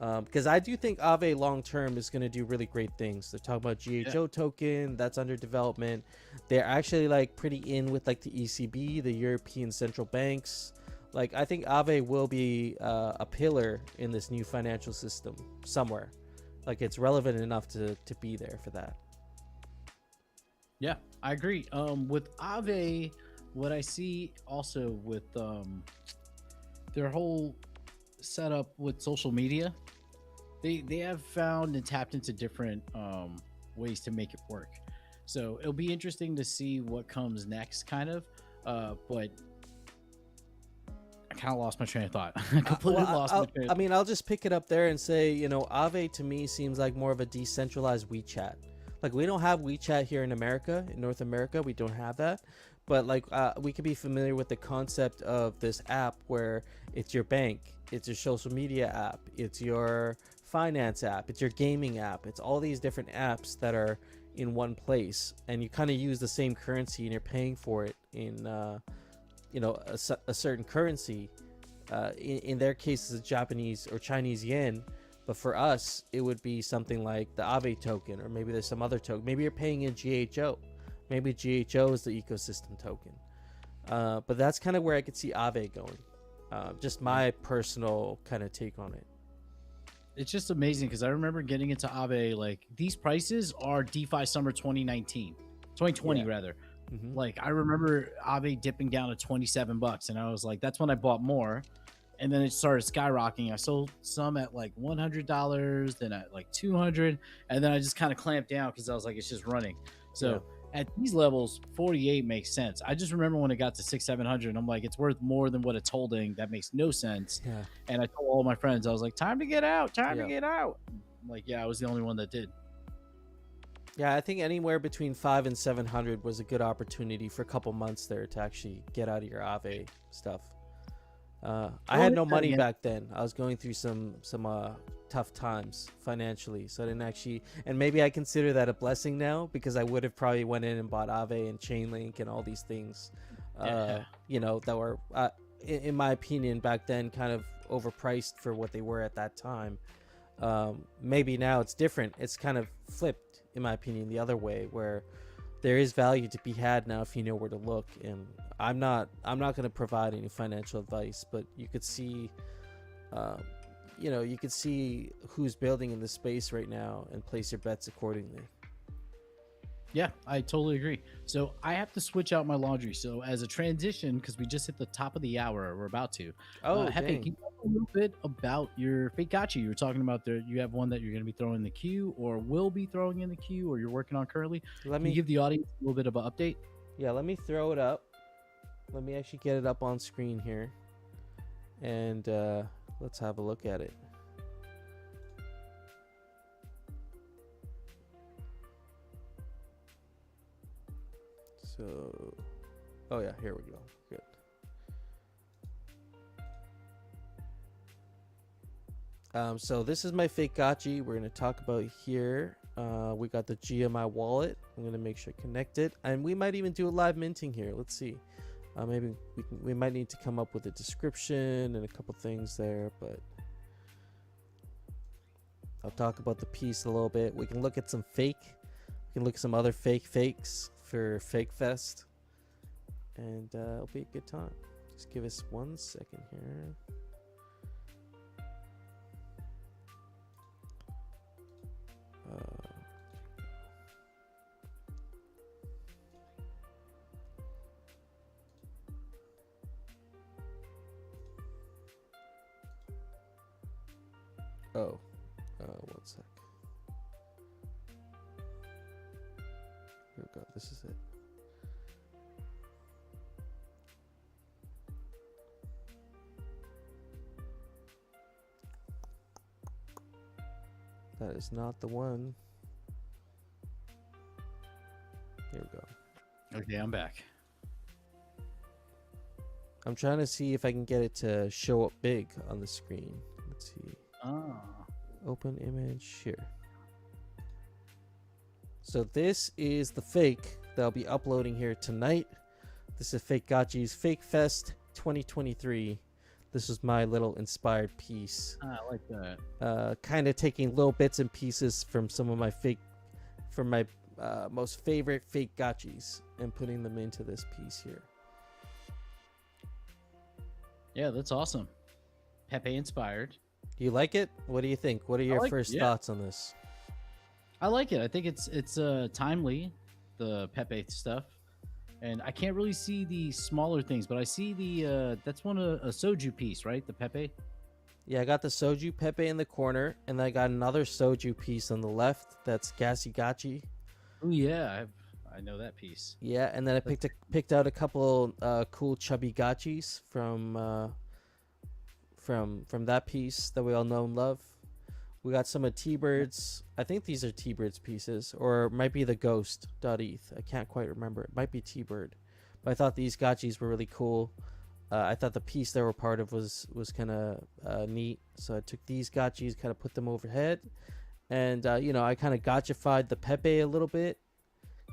A: Because I do think Aave long term is going to do really great things. They're talking about GHO token that's under development. They're actually like pretty in with like the ECB, the European central banks. Like I think Aave will be a pillar in this new financial system somewhere. Like it's relevant enough to be there for that.
B: Yeah, I agree. With Aave, what I see also with their whole setup with social media, they have found and tapped into different ways to make it work. So it'll be interesting to see what comes next, kind of. But I kind of lost my train of thought. I completely lost my train of thought.
A: I mean, I'll just pick it up there and say, Aave to me seems like more of a decentralized WeChat. Like we don't have WeChat here in America, in North America, we don't have that. But like we could be familiar with the concept of this app where it's your bank, it's your social media app, it's your finance app, it's your gaming app, it's all these different apps that are in one place, and you kind of use the same currency and you're paying for it in a certain currency. In their case, it's Japanese or Chinese yen. But for us, it would be something like the Aave token, or maybe there's some other token. Maybe you're paying in GHO. Maybe GHO is the ecosystem token. But that's kind of where I could see Aave going. Just my personal kind of take on it.
B: It's just amazing because I remember getting into Aave, like these prices are DeFi summer 2020
A: Yeah.
B: rather.
A: Mm-hmm.
B: Like I remember Aave dipping down to $27, and I was like, that's when I bought more. And then it started skyrocketing. I sold some at like $100, then at like 200, and then I just kind of clamped down because I was like, it's just running. So at these levels, 48 makes sense. I just remember when it got to 600-700, and I'm like, it's worth more than what it's holding. That makes no sense.
A: Yeah.
B: And I told all my friends, I was like, time to get out, time to get out. I'm like, yeah, I was the only one that did.
A: Yeah, I think anywhere between 500 and 700 was a good opportunity for a couple months there to actually get out of your Aave stuff. I had no money back then. I was going through some tough times financially, so I didn't actually. And maybe I consider that a blessing now because I would have probably went in and bought Aave and Chainlink and all these things, you know, that were, in my opinion, back then kind of overpriced for what they were at that time. Maybe now it's different. It's kind of flipped, in my opinion, the other way, where there is value to be had now if you know where to look. And I'm not going to provide any financial advice, but you could see, you know, you could see who's building in this space right now and place your bets accordingly.
B: Yeah, I totally agree. So I have to switch out my laundry. So as a transition, because we just hit the top of the hour, we're about to. Hefe, can you talk a little bit about your fake gacha? You were talking about you have one that you're going to be throwing in the queue, or will be throwing in the queue, or you're working on currently. Can you give the audience a little bit of an update?
A: Yeah, let me throw it up. Let me actually get it up on screen here, and let's have a look at it. So, oh yeah, here we go. Good. So this is my fake gachi. We're gonna talk about here. We got the GMI wallet. I'm gonna make sure connected, and we might even do a live minting here. Let's see. Maybe we might need to come up with a description and a couple things there, but I'll talk about the piece a little bit. We can look at some fake. We can look at some other fakes for Fake Fest, and it'll be a good time. Just give us 1 second here. One sec. Here we go. This is it. That is not the one. Here we go.
B: Okay, I'm back.
A: I'm trying to see if I can get it to show up big on the screen. Let's see. Open image here. So this is the fake that I'll be uploading here tonight. This is Fake Gachi's Fake Fest 2023. This is my little inspired piece.
B: I like that.
A: Kind of taking little bits and pieces from some of my most favorite fake gachis and putting them into this piece here.
B: Yeah, that's awesome. Pepe inspired.
A: Do you like it? What do you think? What are your first thoughts on this?
B: I like it. I think it's timely, the Pepe stuff, and I can't really see the smaller things, but I see the that's one a soju piece, right? The Pepe.
A: Yeah, I got the soju Pepe in the corner, and then I got another soju piece on the left. That's Gassy Gachi.
B: Oh yeah, I know that piece.
A: Yeah, and then I picked out a couple cool chubby gachis from that piece that we all know and love. We got some of T-Bird's. I think these are T-Bird's pieces, or it might be the Ghost.eth. I can't quite remember. It might be T-Bird. But I thought these gachis were really cool. I thought the piece they were part of was kind of neat. So I took these gachis, kind of put them overhead. And, you know, I kind of gachified the Pepe a little bit.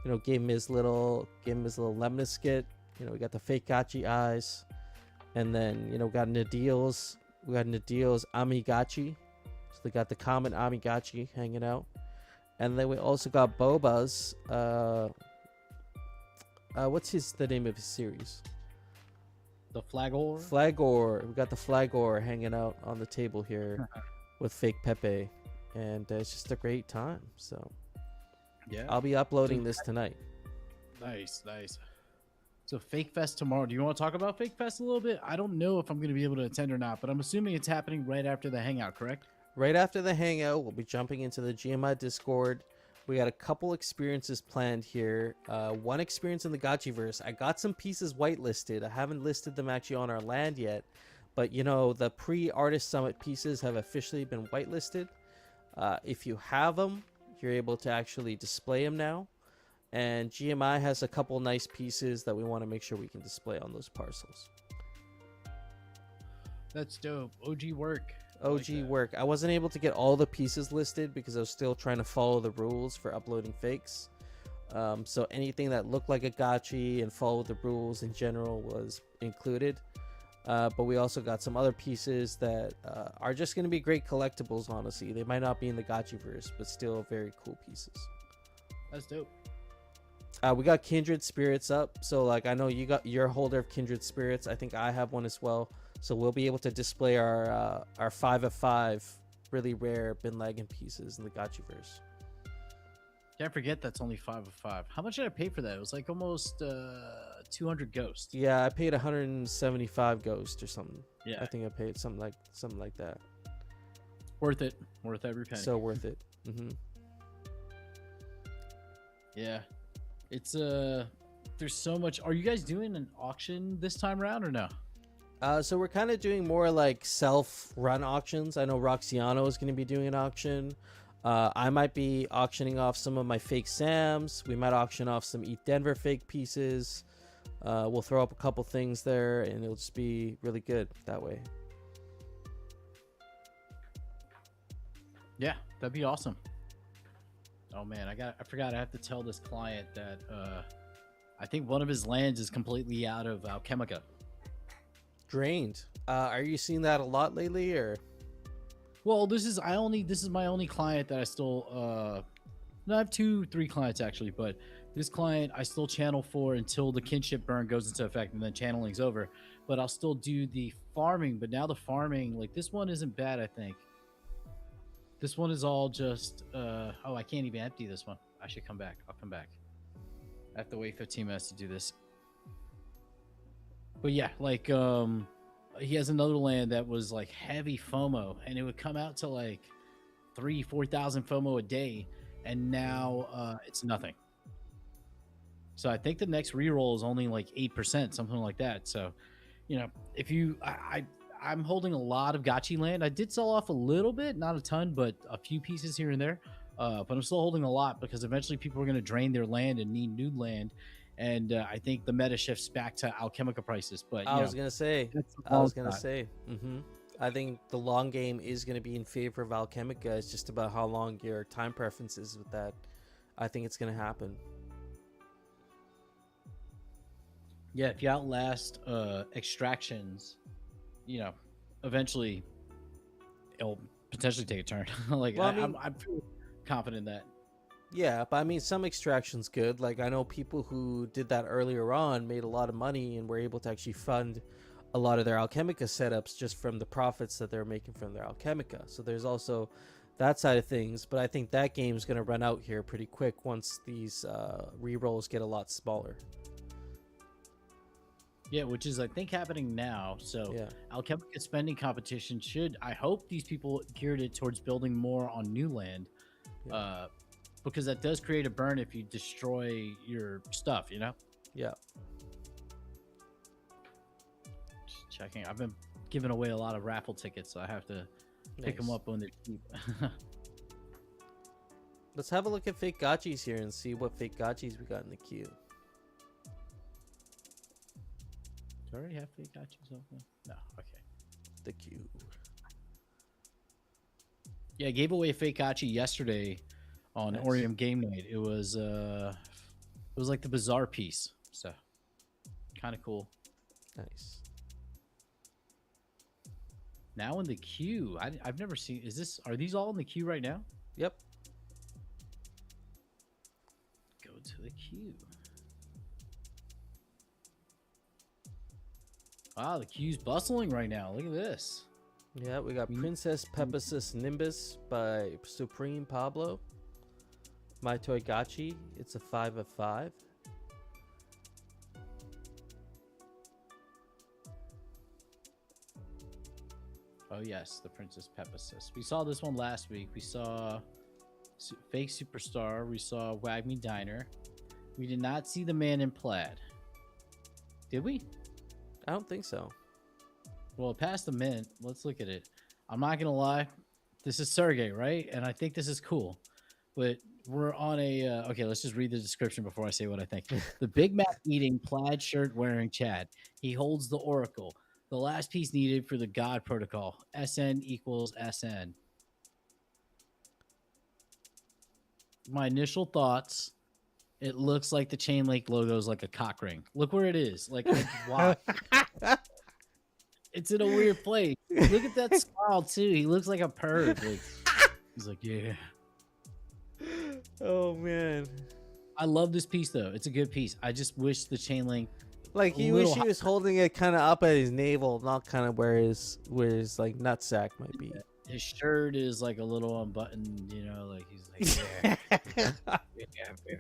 A: You know, gave him his little lemniscate. You know, we got the fake gachi eyes. And then, you know, we got Nadil's Amigachi. So they got the common Amigachi hanging out. And then we also got Boba's What's the name of his series?
B: The Flagor.
A: Flagor. We got the Flagor hanging out on the table here with fake Pepe, and it's just a great time. So
B: Yeah.
A: I'll be uploading this tonight.
B: Nice. So Fake Fest tomorrow. Do you want to talk about Fake Fest a little bit? I don't know if I'm going to be able to attend or not, but I'm assuming it's happening right after the hangout, correct?
A: Right after the hangout, we'll be jumping into the GMI Discord. We got a couple experiences planned here. One experience in the Gachiverse. I got some pieces whitelisted. I haven't listed them actually on our land yet, but you know, the pre-Artist Summit pieces have officially been whitelisted. If you have them, you're able to actually display them now. And GMI has a couple nice pieces that we want to make sure we can display on those parcels.
B: That's dope. OG work.
A: OG work. I wasn't able to get all the pieces listed because I was still trying to follow the rules for uploading fakes. So anything that looked like a gachi and followed the rules in general was included. But we also got some other pieces that are just going to be great collectibles, honestly. They might not be in the gachiverse, but still very cool pieces.
B: That's dope.
A: We got Kindred Spirits up. So like, I know you got your holder of Kindred Spirits. I think I have one as well. So we'll be able to display our 5 of 5 really rare Bin Laden pieces in the Gachiverse.
B: Can't forget that's only 5 of 5. How much did I pay for that? It was like almost 200 ghost.
A: Yeah, I paid 175 ghost or something.
B: Yeah,
A: I think I paid something like that.
B: Worth it. Worth every penny.
A: So worth it.
B: Yeah, it's there's so much. Are you guys doing an auction this time around or no?
A: So we're kind of doing more like self-run auctions. I know Roxiano is going to be doing an auction. I might be auctioning off some of my fake Sams. We might auction off some Eat Denver fake pieces. We'll throw up a couple things there, and it'll just be really good that way.
B: Yeah, that'd be awesome. Oh man, I forgot I have to tell this client that I think one of his lands is completely out of Alchemica.
A: Drained. Are you seeing that a lot lately, or?
B: Well, this is my only client that I still no, I have 2-3 clients actually, but this client I still channel for until the kinship burn goes into effect, and then channeling's over. But I'll still do the farming. But now the farming, like this one isn't bad, I think. This one is all just oh, I can't even empty this one. I should come back. I'll come back. I have to wait 15 minutes to do this. But yeah, like he has another land that was like heavy FOMO, and it would come out to like 3,000-4,000 FOMO a day, and now it's nothing. So I think the next reroll is only like 8%, something like that. So, you know, if you, I'm holding a lot of gachi land. I did sell off a little bit, not a ton, but a few pieces here and there. But I'm still holding a lot because eventually people are going to drain their land and need new land. And I think the meta shifts back to Alchemica prices. But
A: I was gonna say, I think the long game is gonna be in favor of Alchemica. It's just about how long your time preference is with that. I think it's gonna happen.
B: Yeah, if you outlast extractions, you know, eventually it'll potentially take a turn. Like, well, I'm pretty confident in that.
A: Yeah, but I mean, some extraction's good. Like, I know people who did that earlier on made a lot of money and were able to actually fund a lot of their Alchemica setups just from the profits that they're making from their Alchemica. So there's also that side of things. But I think that game's going to run out here pretty quick once these rerolls get a lot smaller.
B: Yeah, which is, I think, happening now. So
A: yeah.
B: Alchemica spending competition should, I hope these people geared it towards building more on new land. Yeah. Because that does create a burn if you destroy your stuff, you know?
A: Yeah.
B: Just checking. I've been giving away a lot of raffle tickets, so I have to pick them up when they're cheap.
A: Let's have a look at fake gachis here and see what fake gachis we got in the queue.
B: Do I already have fake gachis open? No, okay.
A: The queue.
B: Yeah, I gave away a fake gachi yesterday on Orium Game Night. It was like the bizarre piece, so kind of cool.
A: Nice.
B: Now in the queue, I've never seen. Are these all in the queue right now?
A: Yep.
B: Go to the queue. Wow, the queue's bustling right now. Look at this.
A: Yeah, we got Princess Pegasus Nimbus by Supreme Pablo. My Toy Gachi. It's a 5 of 5.
B: Oh yes, the Princess Pegasus. We saw this one last week. We saw Fake Superstar. We saw Wag Me Diner. We did not see the Man in Plaid. Did we?
A: I don't think so.
B: Well, past the mint. Let's look at it. I'm not gonna lie. This is Sergey, right? And I think this is cool. But we're on a okay. Let's just read the description before I say what I think. The Big Mac eating, plaid shirt wearing Chad. He holds the Oracle, the last piece needed for the God Protocol. SN equals SN. My initial thoughts. It looks like the Chainlink logo is like a cock ring. Look where it is. Like wow. It's in a weird place. Look at that smile too. He looks like a perv. Like, he's like, yeah.
A: Oh man.
B: I love this piece though. It's a good piece. I just wish the Chainlink.
A: Like he wish he was holding it kind of up at his navel, not kind of where his like nutsack might be.
B: His shirt is like a little unbuttoned, you know, like he's like, yeah. Yeah.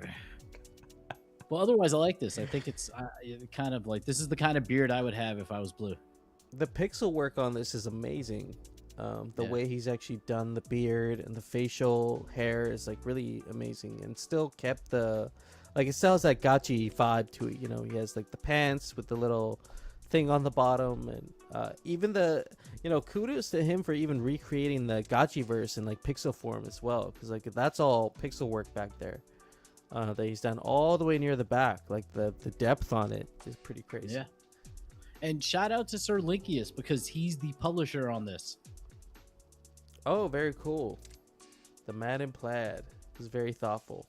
B: Well, otherwise, I like this. I think it's kind of like this is the kind of beard I would have if I was blue.
A: The pixel work on this is amazing. The way he's actually done the beard and the facial hair is like really amazing, and still kept the like it still has that gachi vibe to it. You know, he has like the pants with the little thing on the bottom, and even the kudos to him for even recreating the gachi verse in like pixel form as well, because like that's all pixel work back there. That he's done all the way near the back. Like the depth on it is pretty crazy.
B: Yeah. And shout out to Sir Linkius because he's the publisher on this.
A: Oh, very cool. The Man in Plaid is very thoughtful.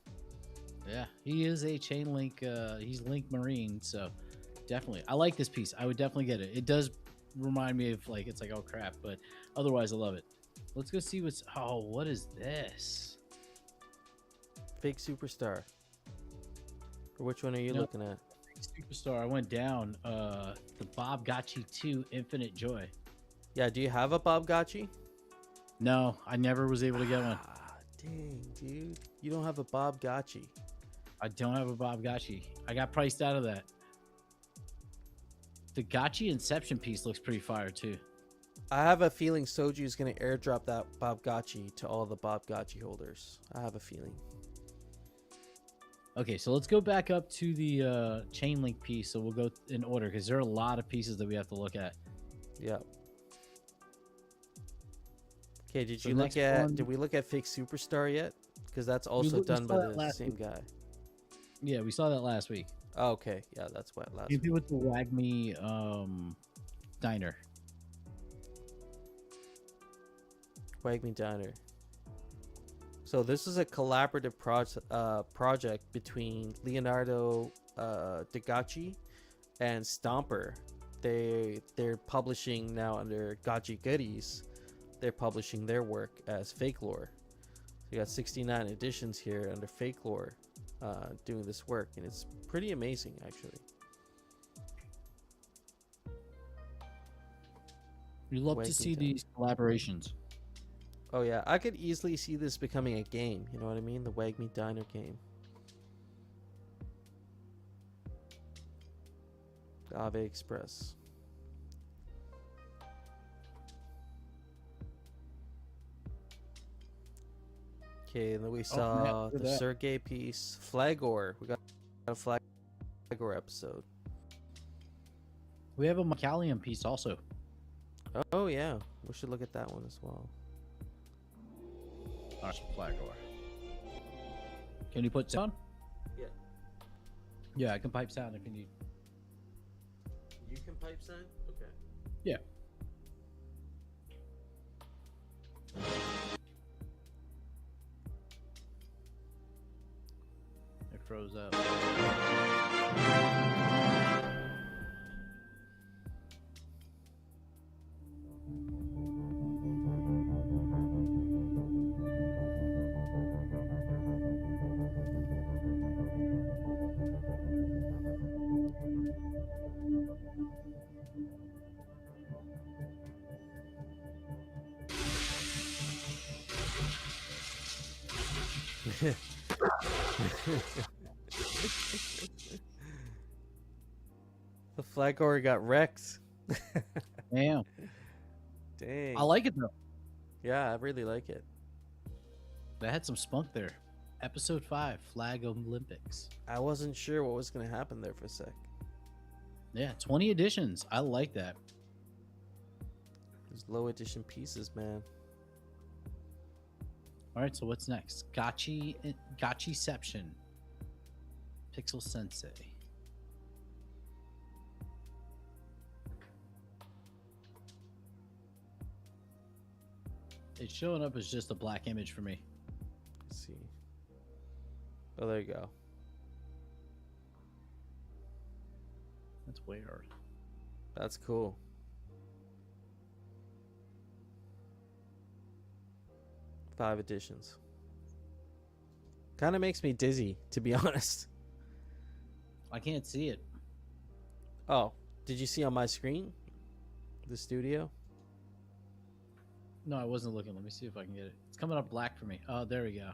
B: Yeah, he is a Chainlink. He's Link Marine, so definitely. I like this piece. I would definitely get it. It does remind me of like, it's like, oh crap, but otherwise I love it. Let's go see what's, oh, what is this?
A: Fake Superstar. Or which one are you looking at?
B: Superstar. I went down. The Bob Gachi 2 Infinite Joy.
A: Yeah, do you have a Bob Gachi?
B: No, I never was able to get one.
A: Dang, dude. You don't have a Bob Gachi.
B: I don't have a Bob Gachi. I got priced out of that. The Gachi Inception piece looks pretty fire too.
A: I have a feeling Soju is going to airdrop that Bob Gachi to all the Bob Gachi holders. I have a feeling.
B: Okay, so let's go back up to the Chainlink piece. So we'll go in order because there are a lot of pieces that we have to look at.
A: Yeah. Okay, did we look at Fake Superstar yet? Because that's also done by the same guy.
B: Yeah, we saw that last week.
A: Oh, okay, yeah, that's what last
B: week. With the Wagme Diner.
A: Wagme Diner. So this is a collaborative project between Leonardo Degachi and Stomper. They're publishing now under Gachi Goodies. They're publishing their work as Fake Lore. So you got 69 editions here under Fake Lore doing this work, and it's pretty amazing actually.
B: We love to see these collaborations.
A: Oh yeah, I could easily see this becoming a game. You know what I mean? The Wag Me Diner game. The Ave Express. Okay, and then we saw the Sergey piece. Flagor. We got a Flagor episode.
B: We have a Macallium piece also.
A: Oh yeah, we should look at that one as well.
B: Flagor. Can you put sound?
A: Yeah.
B: Yeah, I can pipe sound if you need.
A: You can pipe sound? Okay.
B: Yeah. It froze up.
A: The flag ore got wrecked.
B: Damn.
A: Dang.
B: I like it though.
A: Yeah, I really like it.
B: They had some spunk there. Episode 5, Flag Olympics.
A: I wasn't sure what was going to happen there for a sec.
B: Yeah, 20 editions. I like that.
A: Those low edition pieces, man.
B: All right, so what's next? Gotchiception. Pixel Sensei. It's showing up as just a black image for me.
A: Let's see. Oh, there you go.
B: That's weird.
A: That's cool. Five editions. Kind of makes me dizzy, to be honest.
B: I can't see it.
A: Oh, did you see on my screen? The studio?
B: No, I wasn't looking. Let me see if I can get it. It's coming up black for me. Oh, there we go.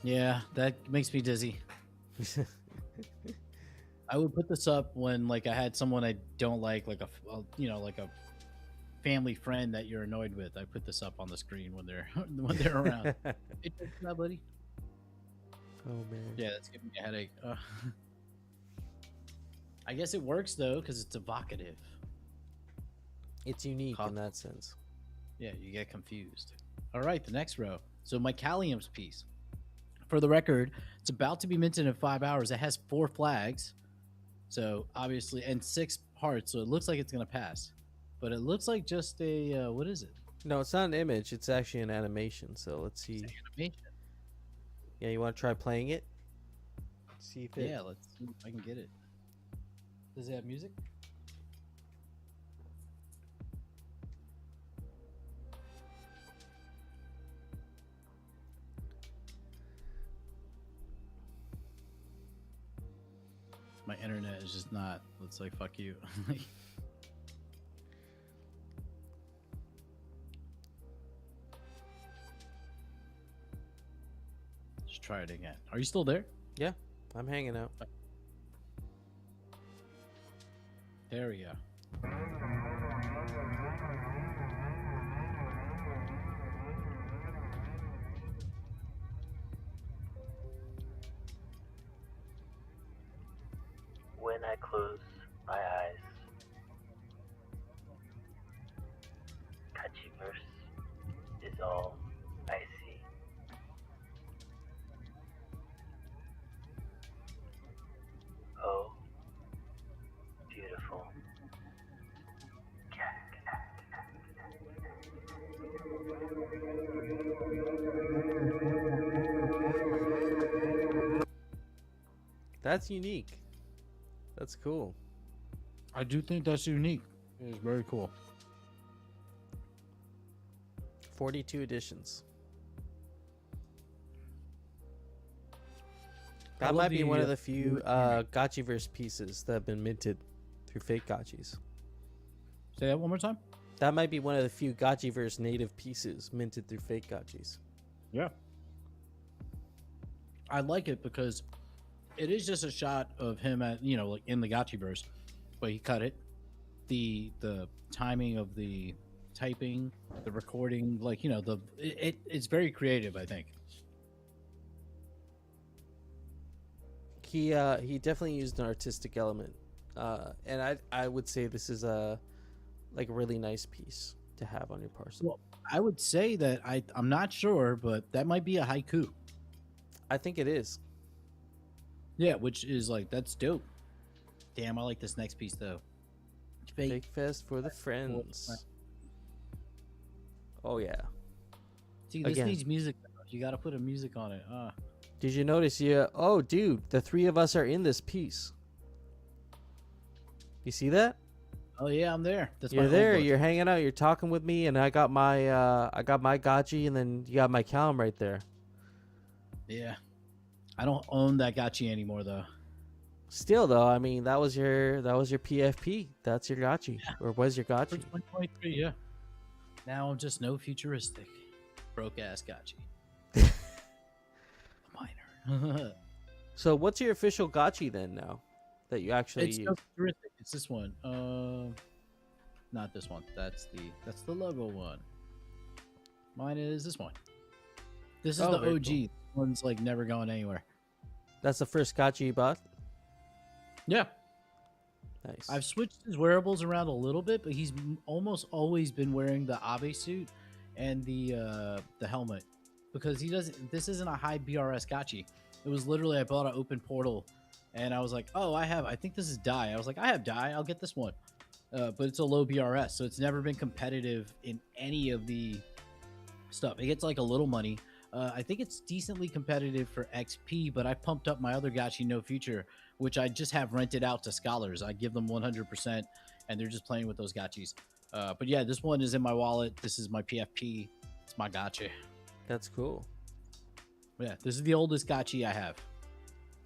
B: Yeah, that makes me dizzy. I would put this up when like I had someone I don't like a like a family friend that you're annoyed with. I put this up on the screen when they're around. Hey, check this out, buddy.
A: Oh man.
B: Yeah, that's giving me a headache. I guess it works though because it's evocative.
A: It's unique in that sense.
B: Yeah, you get confused. All right, the next row. So my Kalliope's piece. For the record, it's about to be minted in 5 hours. It has 4 flags. So obviously, and 6 hearts. So it looks like it's going to pass. But it looks like just a, what is it?
A: No, it's not an image. It's actually an animation. So let's see.
B: It's an animation.
A: Yeah, you want to try playing it? See if it...
B: Yeah, let's see if I can get it. Does it have music? My internet is just not. It's like, fuck you. Just try it again. Are you still there?
A: Yeah, I'm hanging out.
B: There we go.
C: When I close my eyes, Kachiverse is all I see. Oh, beautiful.
A: That's unique. That's cool.
B: I do think that's unique. It is very cool.
A: 42 editions. That might be one of the few Gotchiverse pieces that have been minted through fake Gotchis.
B: Say that one more time.
A: That might be one of the few Gotchiverse native pieces minted through fake Gotchis.
B: Yeah. I like it because it is just a shot of him at, like in the Gotchiverse, but he cut it. The timing of the typing, the recording, it's very creative, I think.
A: He definitely used an artistic element. And I would say this is a really nice piece to have on your parcel.
B: Well, I would say that I'm not sure, but that might be a haiku.
A: I think it is.
B: Yeah, which is that's dope. Damn, I like this next piece though.
A: Fake Fest for the friends. Oh yeah.
B: See, this needs music. You got to put a music on it.
A: Did you notice? Yeah. Oh, dude, the 3 of us are in this piece. You see that?
B: Oh yeah, I'm there. That's
A: You're there. You're hanging out. You're talking with me, and I got my Gotchi, and then you got my Callum right there.
B: Yeah. I don't own that Gotchi anymore though.
A: Still though, I mean, that was your PFP. That's your gachi, or was your
B: For
A: gachi?
B: 2023, yeah. Now I'm just no futuristic. Broke ass gachi. Minor.
A: So what's your official gachi then now that you actually
B: It's
A: use?
B: no futuristic. It's this one. Not this one. That's the logo one. Mine is this one. This is
A: Oh,
B: the
A: very
B: OG.
A: cool.
B: This one's like never going anywhere.
A: That's the first gachi you bought?
B: Yeah.
A: Nice.
B: I've switched his wearables around a little bit, but he's almost always been wearing the Abe suit and the helmet because he doesn't. This isn't a high BRS gachi. It was literally I bought an open portal, and I was like, oh, I think this is Dai. I was like, I have Dai. I'll get this one, but it's a low BRS, so it's never been competitive in any of the stuff. It gets like a little money. I think it's decently competitive for XP, but I pumped up my other gachi No Future, which I just have rented out to scholars. I give them 100%, and they're just playing with those gachis. But yeah, this one is in my wallet. This is my PFP. It's my gachi.
A: That's cool.
B: Yeah, this is the oldest gachi I have.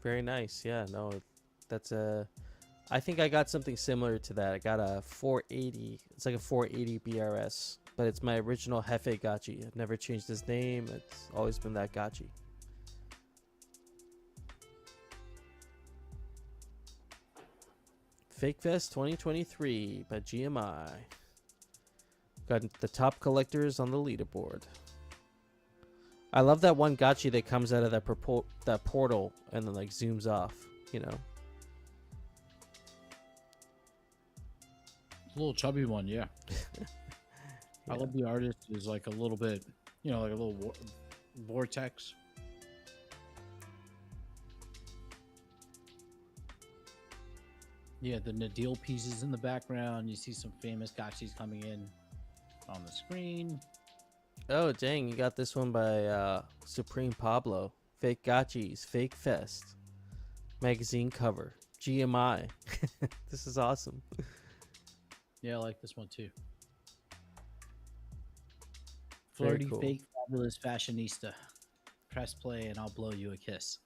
A: Very nice. Yeah, no, that's I think I got something similar to that. I got a 480. It's like a 480 BRS, but it's my original Hefe gachi. I've never changed his name. It's always been that gachi. Fake Fest 2023 by GMI. Got the top collectors on the leaderboard. I love that one gachi that comes out of that portal and then like zooms off, you know.
B: It's a little chubby one, yeah. I love the artist is like a little bit, like a little vortex. Yeah, the Nadil pieces in the background. You see some famous gachis coming in on the screen.
A: Oh, dang. You got this one by Supreme Pablo. Fake Gachis. Fake Fest. Magazine cover. GMI. This is awesome.
B: Yeah, I like this one too.
A: Very
B: Flirty,
A: cool.
B: fake, fabulous fashionista. Press play and I'll blow you a kiss.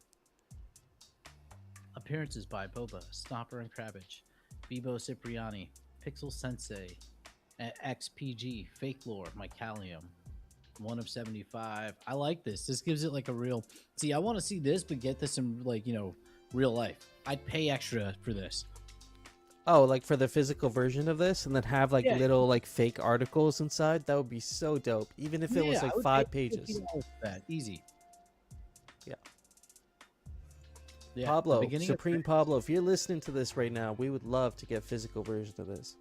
B: Appearances by Boba, Stomper and Krabbage, Bibo Cipriani, Pixel Sensei, XPG, Fake Lore, Mycalium, 1 of 75. I like this. This gives it like a real. See, I want to see this, but get this in like, real life. I'd pay extra for this.
A: Oh, like for the physical version of this, and then have like
B: Yeah.
A: little like fake articles inside. That would be so dope. Even if it was
B: Yeah,
A: like
B: I would
A: 5
B: pay
A: pages.
B: $50 for that. Easy.
A: Yeah.
B: Yeah,
A: Pablo,
B: the beginning of
A: Supreme Pablo, if you're listening to this right now, we would love to get physical version of this.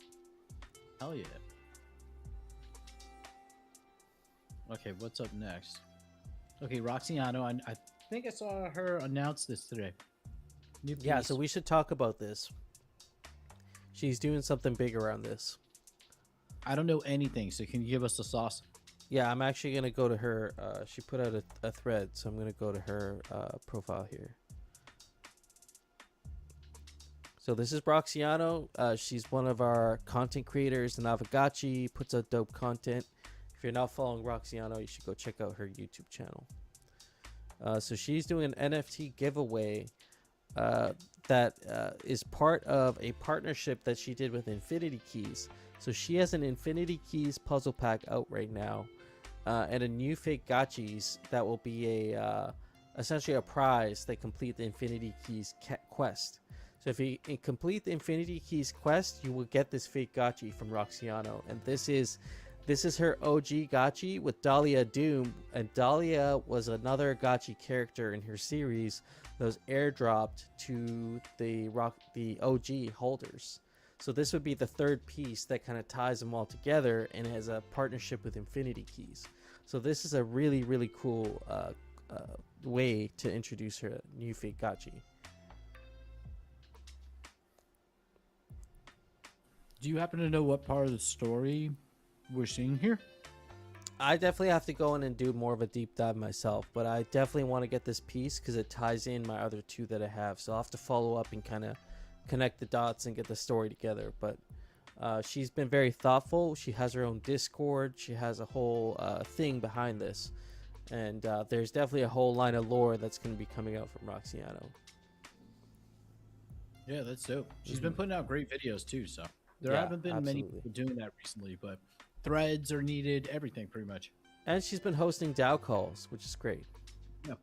B: Hell yeah. Okay, what's up next? Okay, Roxiano. I think I saw her announce this today. New
A: Yeah,
B: piece.
A: so we should talk about this. She's doing something big around this.
B: I don't know anything, so can you give us the sauce?
A: Yeah, I'm actually going to go to her. She put out a thread, so I'm going to go to her profile here. So this is Broxiano. She's one of our content creators in Avagachi, puts out dope content. If you're not following Roxiano, you should go check out her YouTube channel. So she's doing an NFT giveaway that is part of a partnership that she did with Infinity Keys. So she has an Infinity Keys puzzle pack out right now, and a new fake gachis that will be essentially a prize that complete the Infinity Keys quest. So if you complete the Infinity Keys quest, you will get this fake gachi from Roxiano, and this is her OG gachi with Dahlia Doom, and Dahlia was another gachi character in her series that was airdropped to the OG holders. So this would be the third piece that kind of ties them all together and has a partnership with Infinity Keys. So this is a really, really cool way to introduce her new fake gachi.
B: Do you happen to know what part of the story we're seeing here?
A: I definitely have to go in and do more of a deep dive myself, but I definitely want to get this piece because it ties in my other two that I have. So I'll have to follow up and kind of connect the dots and get the story together. But she's been very thoughtful. She has her own Discord. She has a whole thing behind this. And there's definitely a whole line of lore that's going to be coming out from Roxiano.
B: Yeah, that's dope. She's been putting out great videos too. So there
A: Yeah,
B: haven't been many
A: absolutely.
B: people doing that recently, but threads are needed. Everything pretty much.
A: And she's been hosting DAO calls, which is great.
B: Yeah.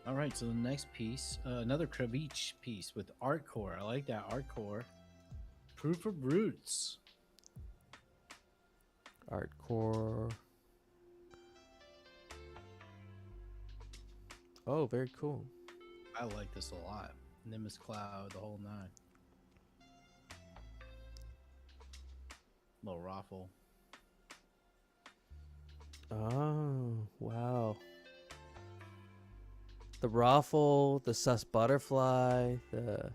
B: All right. So the next piece, another Kravich piece with art core. I like that art core. Proof of roots.
A: Artcore. Oh, very cool.
B: I like this a lot. Nimbus Cloud, the whole nine. Little raffle.
A: Oh, wow. The raffle, the sus butterfly, the...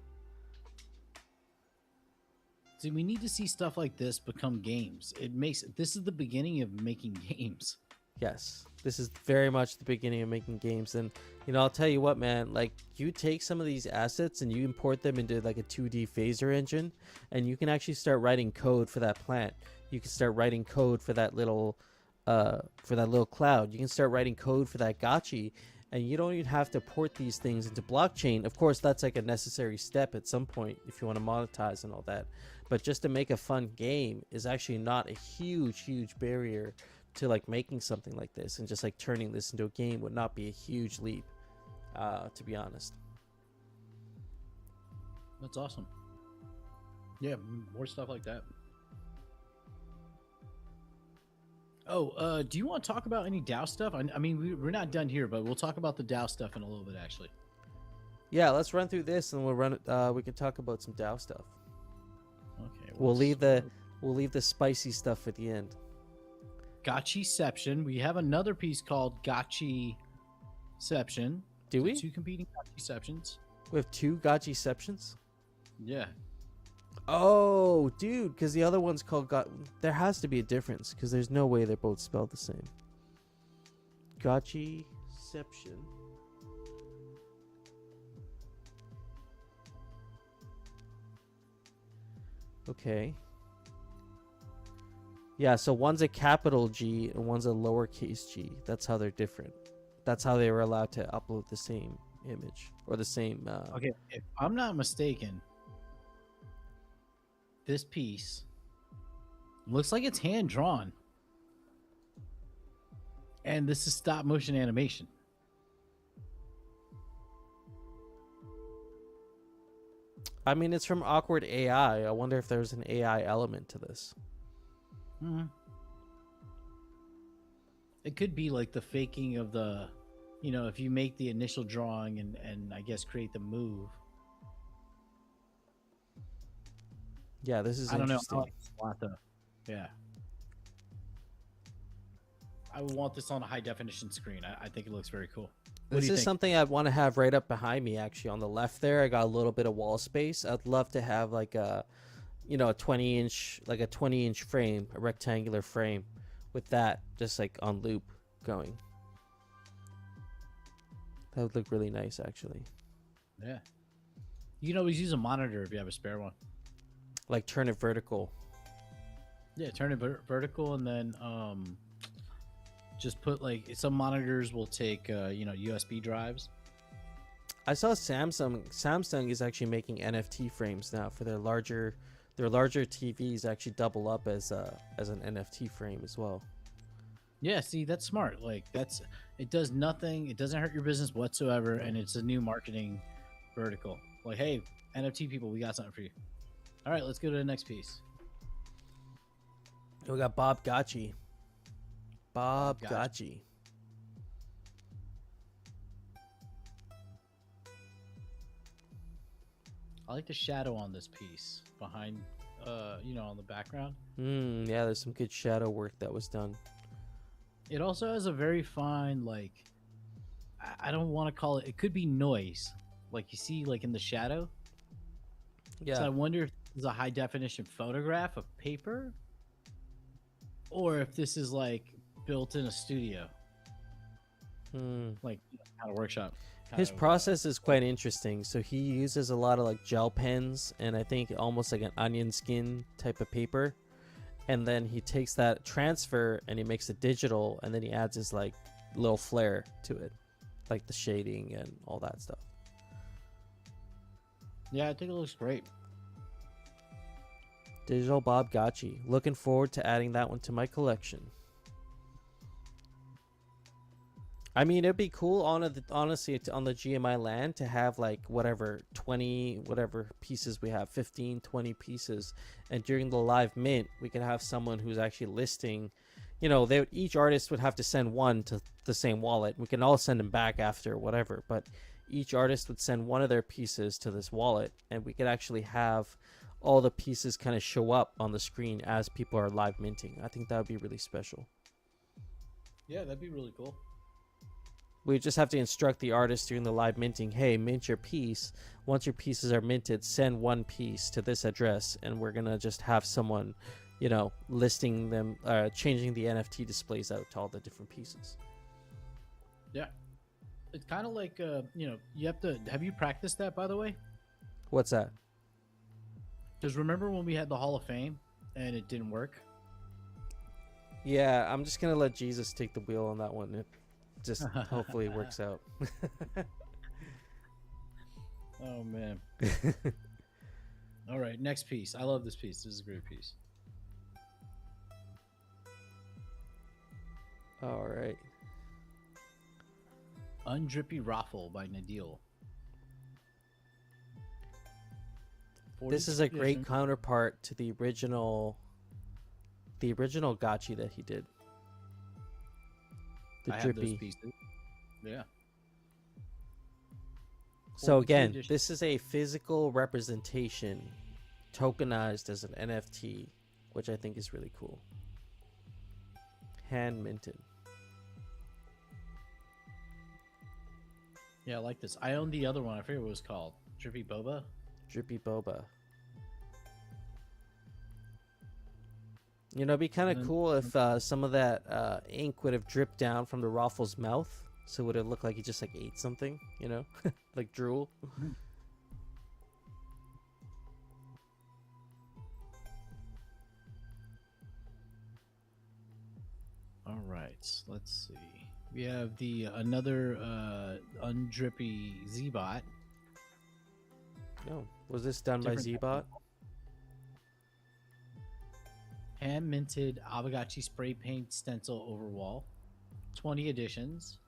B: See, we need to see stuff like this become games. This is the beginning of making games.
A: Yes, this is very much the beginning of making games. And, you know, I'll tell you what, man, like, you take some of these assets and you import them into, like, a 2D phaser engine, and you can actually start writing code for that plant. You can start writing code for that little cloud. You can start writing code for that gotchi, and you don't even have to port these things into blockchain. Of course, that's like a necessary step at some point if you want to monetize and all that. But just to make a fun game is actually not a huge barrier to like making something like this, and just like turning this into a game would not be a huge leap, to be honest.
B: That's awesome. Yeah, more stuff like that. Oh, do you want to talk about any DAO stuff? I mean, we're not done here, but we'll talk about the DAO stuff in a little bit, actually.
A: Yeah, let's run through this, and we can talk about some DAO stuff.
B: Okay.
A: We'll leave the spicy stuff for the end.
B: Gotchiception. We have another piece called Gotchiception.
A: Do we?
B: Two competing Gotchiceptions.
A: We have two gotchiceptions?
B: Yeah.
A: Oh, dude, because the other one's called there has to be a difference, because there's no way they're both spelled the same. Gotchiception. Okay. Yeah, so one's a capital G and one's a lowercase g. That's how they're different. That's how they were allowed to upload the same image or the same.
B: Okay, if I'm not mistaken, this piece looks like it's hand drawn, and this is stop motion animation.
A: I mean, it's from Awkward AI. I wonder if there's an AI element to this.
B: Mm-hmm. It could be like the faking of the, if you make the initial drawing and I guess create the move.
A: Yeah, this is
B: I don't know.
A: interesting.
B: Yeah. I would want this on a high definition screen. I think it looks very cool.
A: This is something I'd want to have right up behind me, actually, on the left there. I got a little bit of wall space. I'd love to have like a, a 20-inch frame, a rectangular frame with that just like on loop going. That would look really nice, actually.
B: Yeah. You can always use a monitor if you have a spare one.
A: Like turn it vertical.
B: Yeah, turn it vertical, and then just put like some monitors will take USB drives.
A: I saw Samsung is actually making NFT frames now for their larger TVs. Actually double up as an NFT frame as well.
B: Yeah, see, that's smart. Like it does nothing. It doesn't hurt your business whatsoever, and it's a new marketing vertical. Like, hey, NFT people, we got something for you. All right, let's go to the next piece.
A: We got Bob Gotchi. Bob Gotchi.
B: I like the shadow on this piece behind, on the background.
A: Yeah, there's some good shadow work that was done.
B: It also has a very fine, like, I don't want to call it. It could be noise, like you see, like in the shadow.
A: Yeah.
B: So I wonder if this is a high definition photograph of paper, or if this is like built in a studio, like kind of workshop.
A: His process is quite interesting. So he uses a lot of like gel pens and I think almost like an onion skin type of paper, and then he takes that transfer and he makes it digital, and then he adds his like little flair to it, like the shading and all that stuff.
B: Yeah, I think it looks great.
A: Digital Bob Gotchi. Looking forward to adding that one to my collection. I mean, it'd be cool honestly on the GMI land to have like whatever 20 whatever pieces we have, 15, 20 pieces, and during the live mint we could have someone who's actually listing, you know, each artist would have to send one to the same wallet. We can all send them back after whatever, but each artist would send one of their pieces to this wallet, and we could actually have all the pieces kind of show up on the screen as people are live minting. I think that would be really special.
B: Yeah, that'd be really cool.
A: We just have to instruct the artist during the live minting, hey, mint your piece. Once your pieces are minted, send one piece to this address, and we're going to just have someone, you know, listing them, changing the NFT displays out to all the different pieces.
B: Yeah. It's kind of like, you know, have you practiced that, by the way?
A: What's that?
B: Because remember when we had the Hall of Fame and it didn't work?
A: Yeah, I'm just going to let Jesus take the wheel on that one. It just hopefully it works out.
B: Oh, man. All right, next piece. I love this piece. This is a great piece.
A: All right.
B: Undrippy Raffle by Nadil.
A: This is a great counterpart to the original gotchi that he did. The
B: I have
A: drippy.
B: those pieces. Yeah.
A: So
B: 42
A: again,
B: edition.
A: this is a physical representation tokenized as an NFT, which I think is really cool. Hand minted.
B: Yeah, I like this. I own the other one. I forget what it was called. Drippy Boba?
A: Drippy Boba. You know, it'd be kind of cool if some of that ink would have dripped down from the Raffle's mouth. So would it look like he just like ate something, you know? Like drool.
B: All right, let's see. We have the another undrippy Z-Bot.
A: Oh, was this done by
B: Different
A: Zbot?
B: Hand minted Aavegotchi spray paint stencil over wall. 20 editions.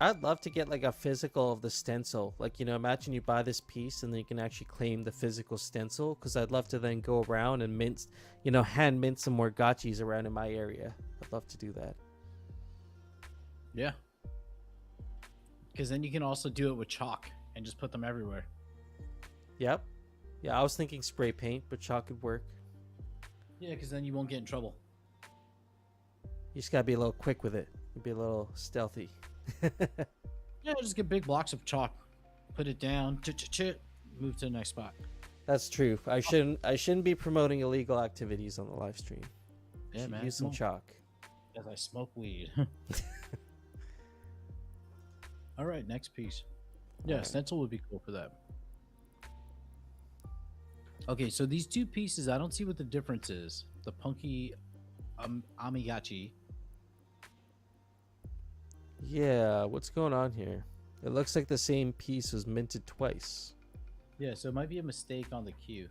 A: I'd love to get like a physical of the stencil. Like, you know, imagine you buy this piece and then you can actually claim the physical stencil, because I'd love to then go around and mint, you know, hand mint some more gotchis around in my area. I'd love to do that.
B: Yeah. Because then you can also do it with chalk and just put them everywhere.
A: Yep. Yeah, I was thinking spray paint, but chalk could work.
B: Yeah, because then you won't get in trouble.
A: You just gotta be a little quick with it. Be a little stealthy.
B: Yeah, just get big blocks of chalk, put it down, move to the next spot.
A: That's true. I shouldn't be promoting illegal activities on the live stream.
B: Yeah, man.
A: Use some chalk.
B: As I smoke weed. All right, next piece. Yeah,
A: Alright.
B: stencil would be cool for that. Okay, so these two pieces, I don't see what the difference is. The Punky Amigachi.
A: Yeah, what's going on here? It looks like the same piece was minted twice.
B: Yeah, so it might be a mistake on the queue.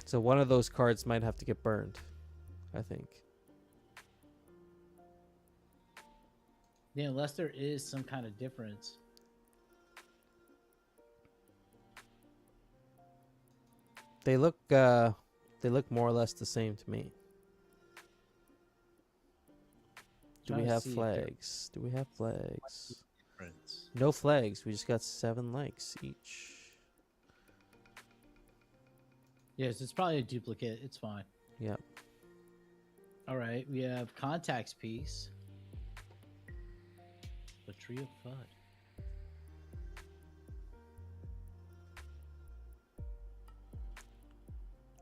A: So one of those cards might have to get burned, I think.
B: Yeah, unless there is some kind of difference.
A: They look more or less the same to me. Do we
B: Trying to
A: have
B: see if
A: flags? Do we have flags?
B: Difference.
A: No flags. We just got 7 likes each.
B: Yes, it's probably a duplicate. It's fine.
A: Yep.
B: All right, we have contacts piece. The Tree of Fud.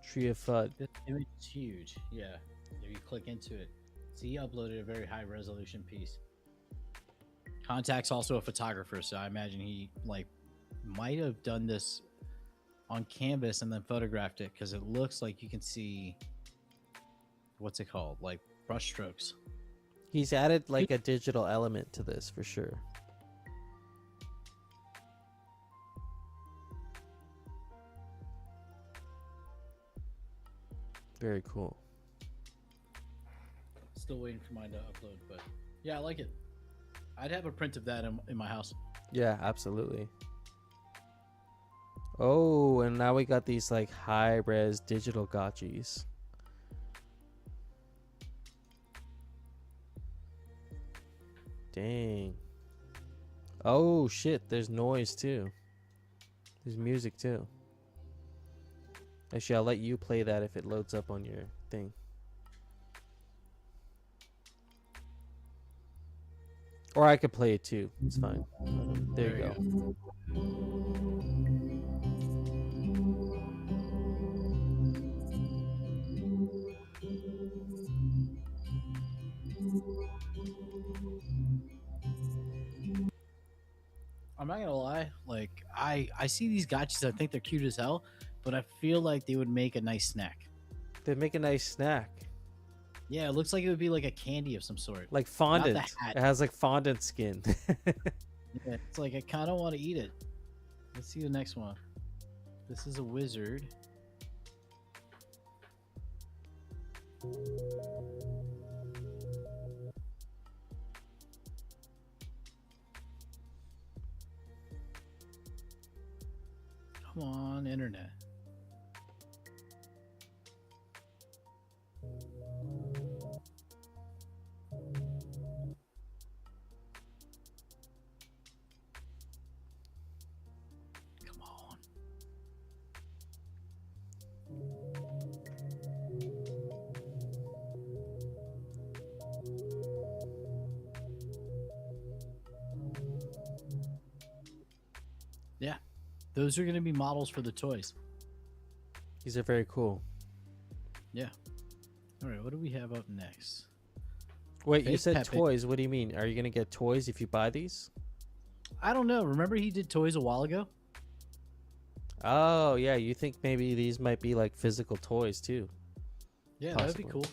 A: Tree of FUD.
B: This image is huge. Yeah, if you click into it. See, he uploaded a very high resolution piece. Contact's also a photographer, so I imagine he like might have done this on canvas and then photographed it, because it looks like you can see, what's it called, like brush strokes.
A: He's added like a digital element to this for sure. Very cool.
B: Still waiting for mine to upload, but yeah, I like it. I'd have a print of that in my house.
A: Yeah, absolutely. Oh, and now we got these like high-res digital gotchis. Dang. Oh shit, there's noise too. There's music too. Actually, I'll let you play that if it loads up on your thing. Or I could play it too. It's fine. There you go.
B: I'm not gonna lie, like I see these gotchas, I think they're cute as hell, but I feel like they would make a nice snack.
A: They make a nice snack.
B: Yeah, it looks like it would be like a candy of some sort.
A: Like fondant.
B: hat.
A: It has like fondant skin.
B: Yeah, it's like I kind of want to eat it. Let's see the next one. This is a wizard. Come on, internet. Come on. Yeah, those are going to be models for the toys.
A: These are very cool.
B: Yeah. All right, what do we have up next?
A: Wait, you
B: Fake
A: said
B: Pepe.
A: toys. What do you mean? Are you going to get toys if you buy these?
B: I don't know. Remember he did toys a while ago?
A: Oh, yeah. You think maybe these might be like physical toys too.
B: Yeah, that'd be
A: Possibly.
B: cool.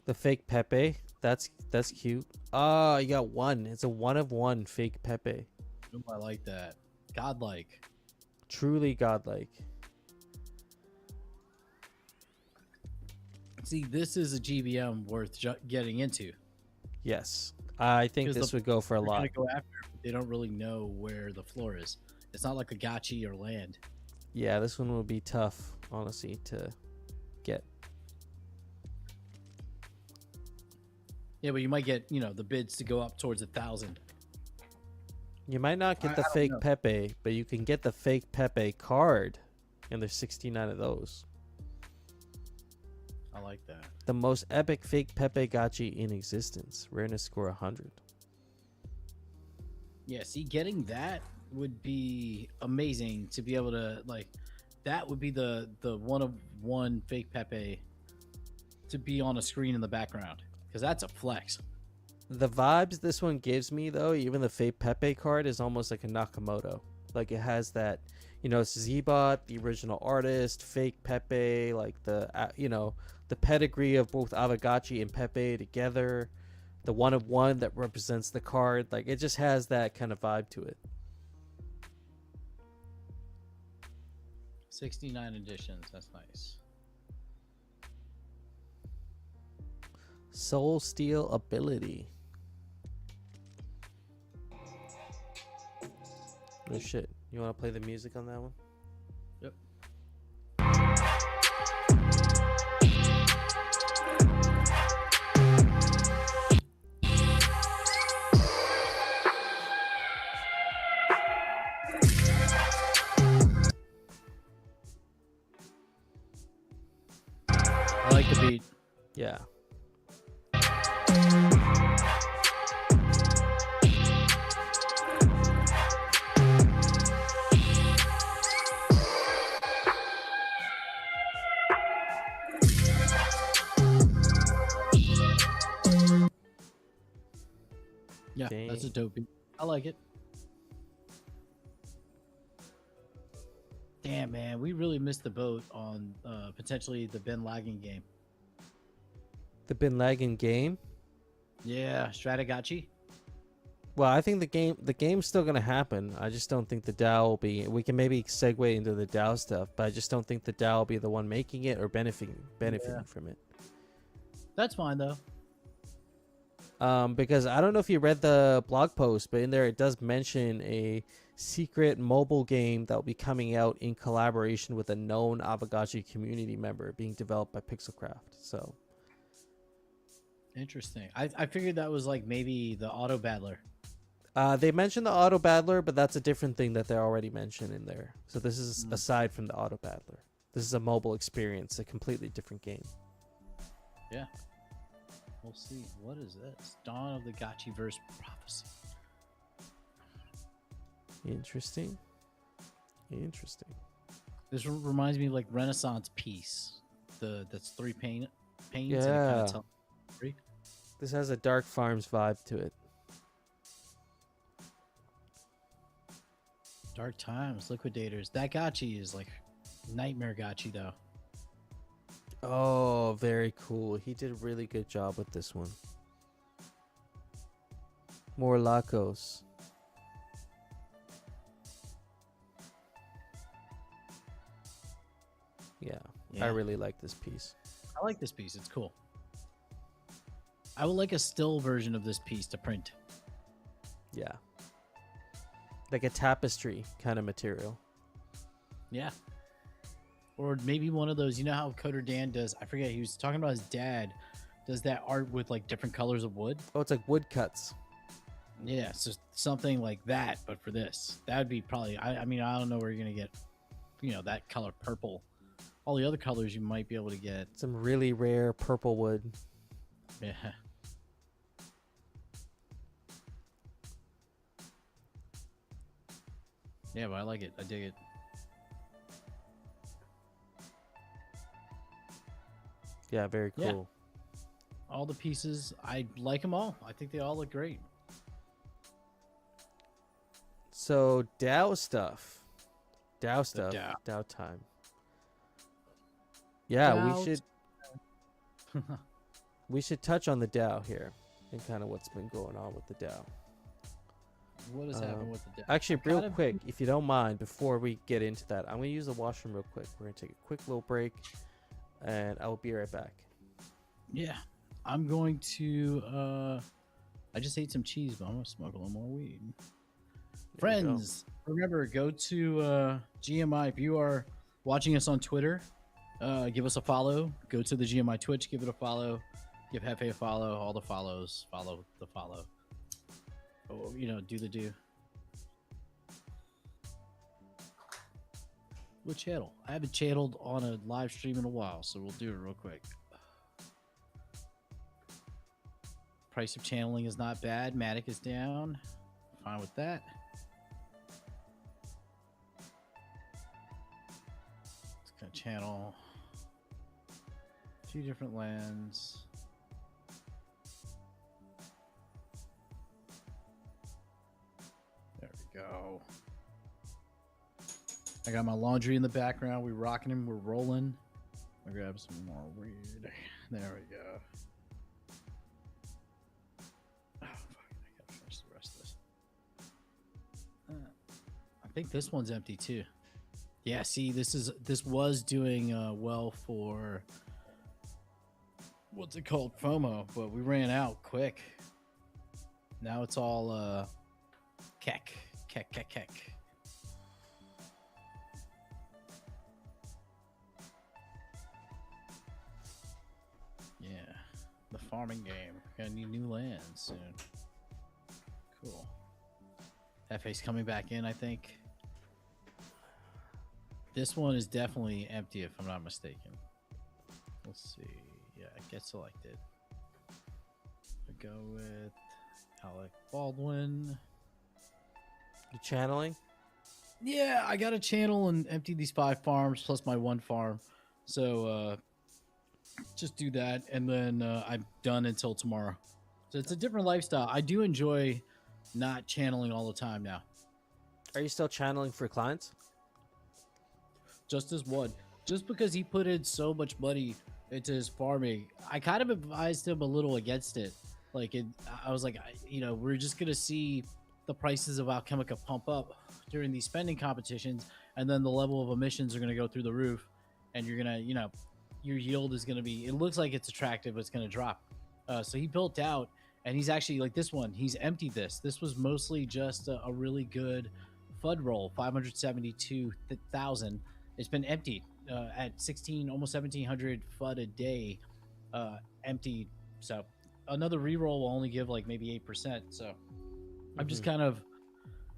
A: The fake Pepe. That's cute. Oh, you got one. It's a one of one fake Pepe.
B: Ooh, I like that. Godlike.
A: Truly godlike.
B: See, this is a GBM worth getting into.
A: Yes. I think
B: 'Cause
A: this
B: the-
A: would go for a
B: They're
A: lot.
B: gonna go after it, but they don't really know where the floor is. It's not like a gachi or land.
A: Yeah, this one will be tough, honestly, to get.
B: Yeah, but you might get, the bids to go up towards 1,000.
A: You might not get the
B: I don't
A: fake
B: know.
A: Pepe, but you can get the fake Pepe card, and there's 69 of those.
B: I like that.
A: The most epic fake Pepe gachi in existence. Rareness score 100.
B: Yeah, see, getting that would be amazing to be able to, that would be the one of one fake Pepe to be on a screen in the background, because that's a flex.
A: The vibes this one gives me, though, even the fake Pepe card is almost like a Nakamoto. Like, it has that, it's Zebot, the original artist, fake Pepe, like the pedigree of both Avagachi and Pepe together, the one of one that represents the card. Like, it just has that kind of vibe to it.
B: 69 editions. That's nice.
A: Soul Steal ability. Oh shit. You want to play the music on that one?
B: Yep. I like the beat.
A: Yeah.
B: Yeah, that's a
A: Dang.
B: dope beat. I like it. Damn, man, we really missed the boat on potentially the Ben Lagging game.
A: The Bin Laden game.
B: Yeah, Stratagachi.
A: Well, I think the game's still gonna happen. I just don't think the DAO will be. We can maybe segue into the DAO stuff, but I just don't think the DAO will be the one making it or benefiting from it.
B: That's fine though.
A: Because I don't know if you read the blog post, but in there it does mention a secret mobile game that will be coming out in collaboration with a known Avagachi community member, being developed by Pixelcraft. So
B: Interesting. I figured that was like maybe the auto battler.
A: they mentioned the auto battler, but that's a different thing that they're already mentioned in there. So this is aside from the auto battler. This is a mobile experience, a completely different game.
B: Yeah. We'll see. What is this? Dawn of the Gachiverse Prophecy.
A: Interesting.
B: This reminds me of like Renaissance Piece. That's 3 panes. And it
A: Yeah.
B: kinda tells the story.
A: This has a Dark Farms vibe to it.
B: Dark Times, Liquidators. That gachi is like nightmare gachi though.
A: Oh, very cool. He did a really good job with this one. More Lacos. Yeah, I really like this piece.
B: I like this piece. It's cool. I would like a still version of this piece to print.
A: Yeah. Like a tapestry kind of material.
B: Yeah. Or maybe one of those, you know how Coder Dan does, I forget, he was talking about his dad, does that art with like different colors of wood.
A: Oh, it's like woodcuts.
B: Yeah, so something like that, but for this. That would be probably, I mean, I don't know where you're going to get, you know, that color purple. All the other colors you might be able to get.
A: Some really rare purple wood.
B: Yeah. Yeah, but I like it. I dig it.
A: Yeah, very cool.
B: Yeah. All the pieces, I like them all. I think they all look great.
A: So DAO stuff. DAO stuff.
B: DAO.
A: DAO time. Yeah,
B: DAO
A: we should touch on the DAO here and kind of what's been going on with the DAO.
B: What has happened with the DAO?
A: Actually, real quick, if you don't mind, before we get into that, I'm going to use the washroom real quick. We're going to take a quick little break, and I will be right back.
B: Yeah. I'm going to, I just ate some cheese, but I'm going to smoke a little more weed. Friends, remember, go to GMI. If you are watching us on Twitter, give us a follow. Go to the GMI Twitch, give it a follow. Give Hefe a follow. All the follows. Follow the follow. Oh, you know, do the do. What channel? I haven't channeled on a live stream in a while, so we'll do it real quick. Price of channeling is not bad. Matic is down. Fine with that. It's gonna channel a few different lands. There we go. I got my laundry in the background. We rocking him. We're rolling. I'll grab some more weed. There we go. Oh, fuck. I gotta finish the rest of this. I think this one's empty too. Yeah, see, this was doing well for what's it called, FOMO, but we ran out quick. Now it's all keck. Yeah, the farming game. Gonna need new lands soon. Cool. FA's coming back in, I think. This one is definitely empty if I'm not mistaken. Let's see. Yeah, get selected. I go with Alec Baldwin.
A: You channeling?
B: Yeah, I got to channel and empty these 5 farms plus my 1 farm. So just do that, and then I'm done until tomorrow. So it's a different lifestyle. I do enjoy not channeling all the time now.
A: Are you still channeling for clients?
B: Just as one. Just because he put in so much money into his farming, I kind of advised him a little against it. Like I was like, we're just gonna see the prices of Alchemica pump up during these spending competitions, and then the level of emissions are gonna go through the roof, and you're gonna, your yield is gonna be. It looks like it's attractive, but it's gonna drop. So he built out, and he's actually like this one. He's emptied this. This was mostly just a really good FUD roll, 572,000. It's been emptied at almost 1,700 FUD a day, emptied. So another reroll will only give like maybe 8%. So I'm just kind of,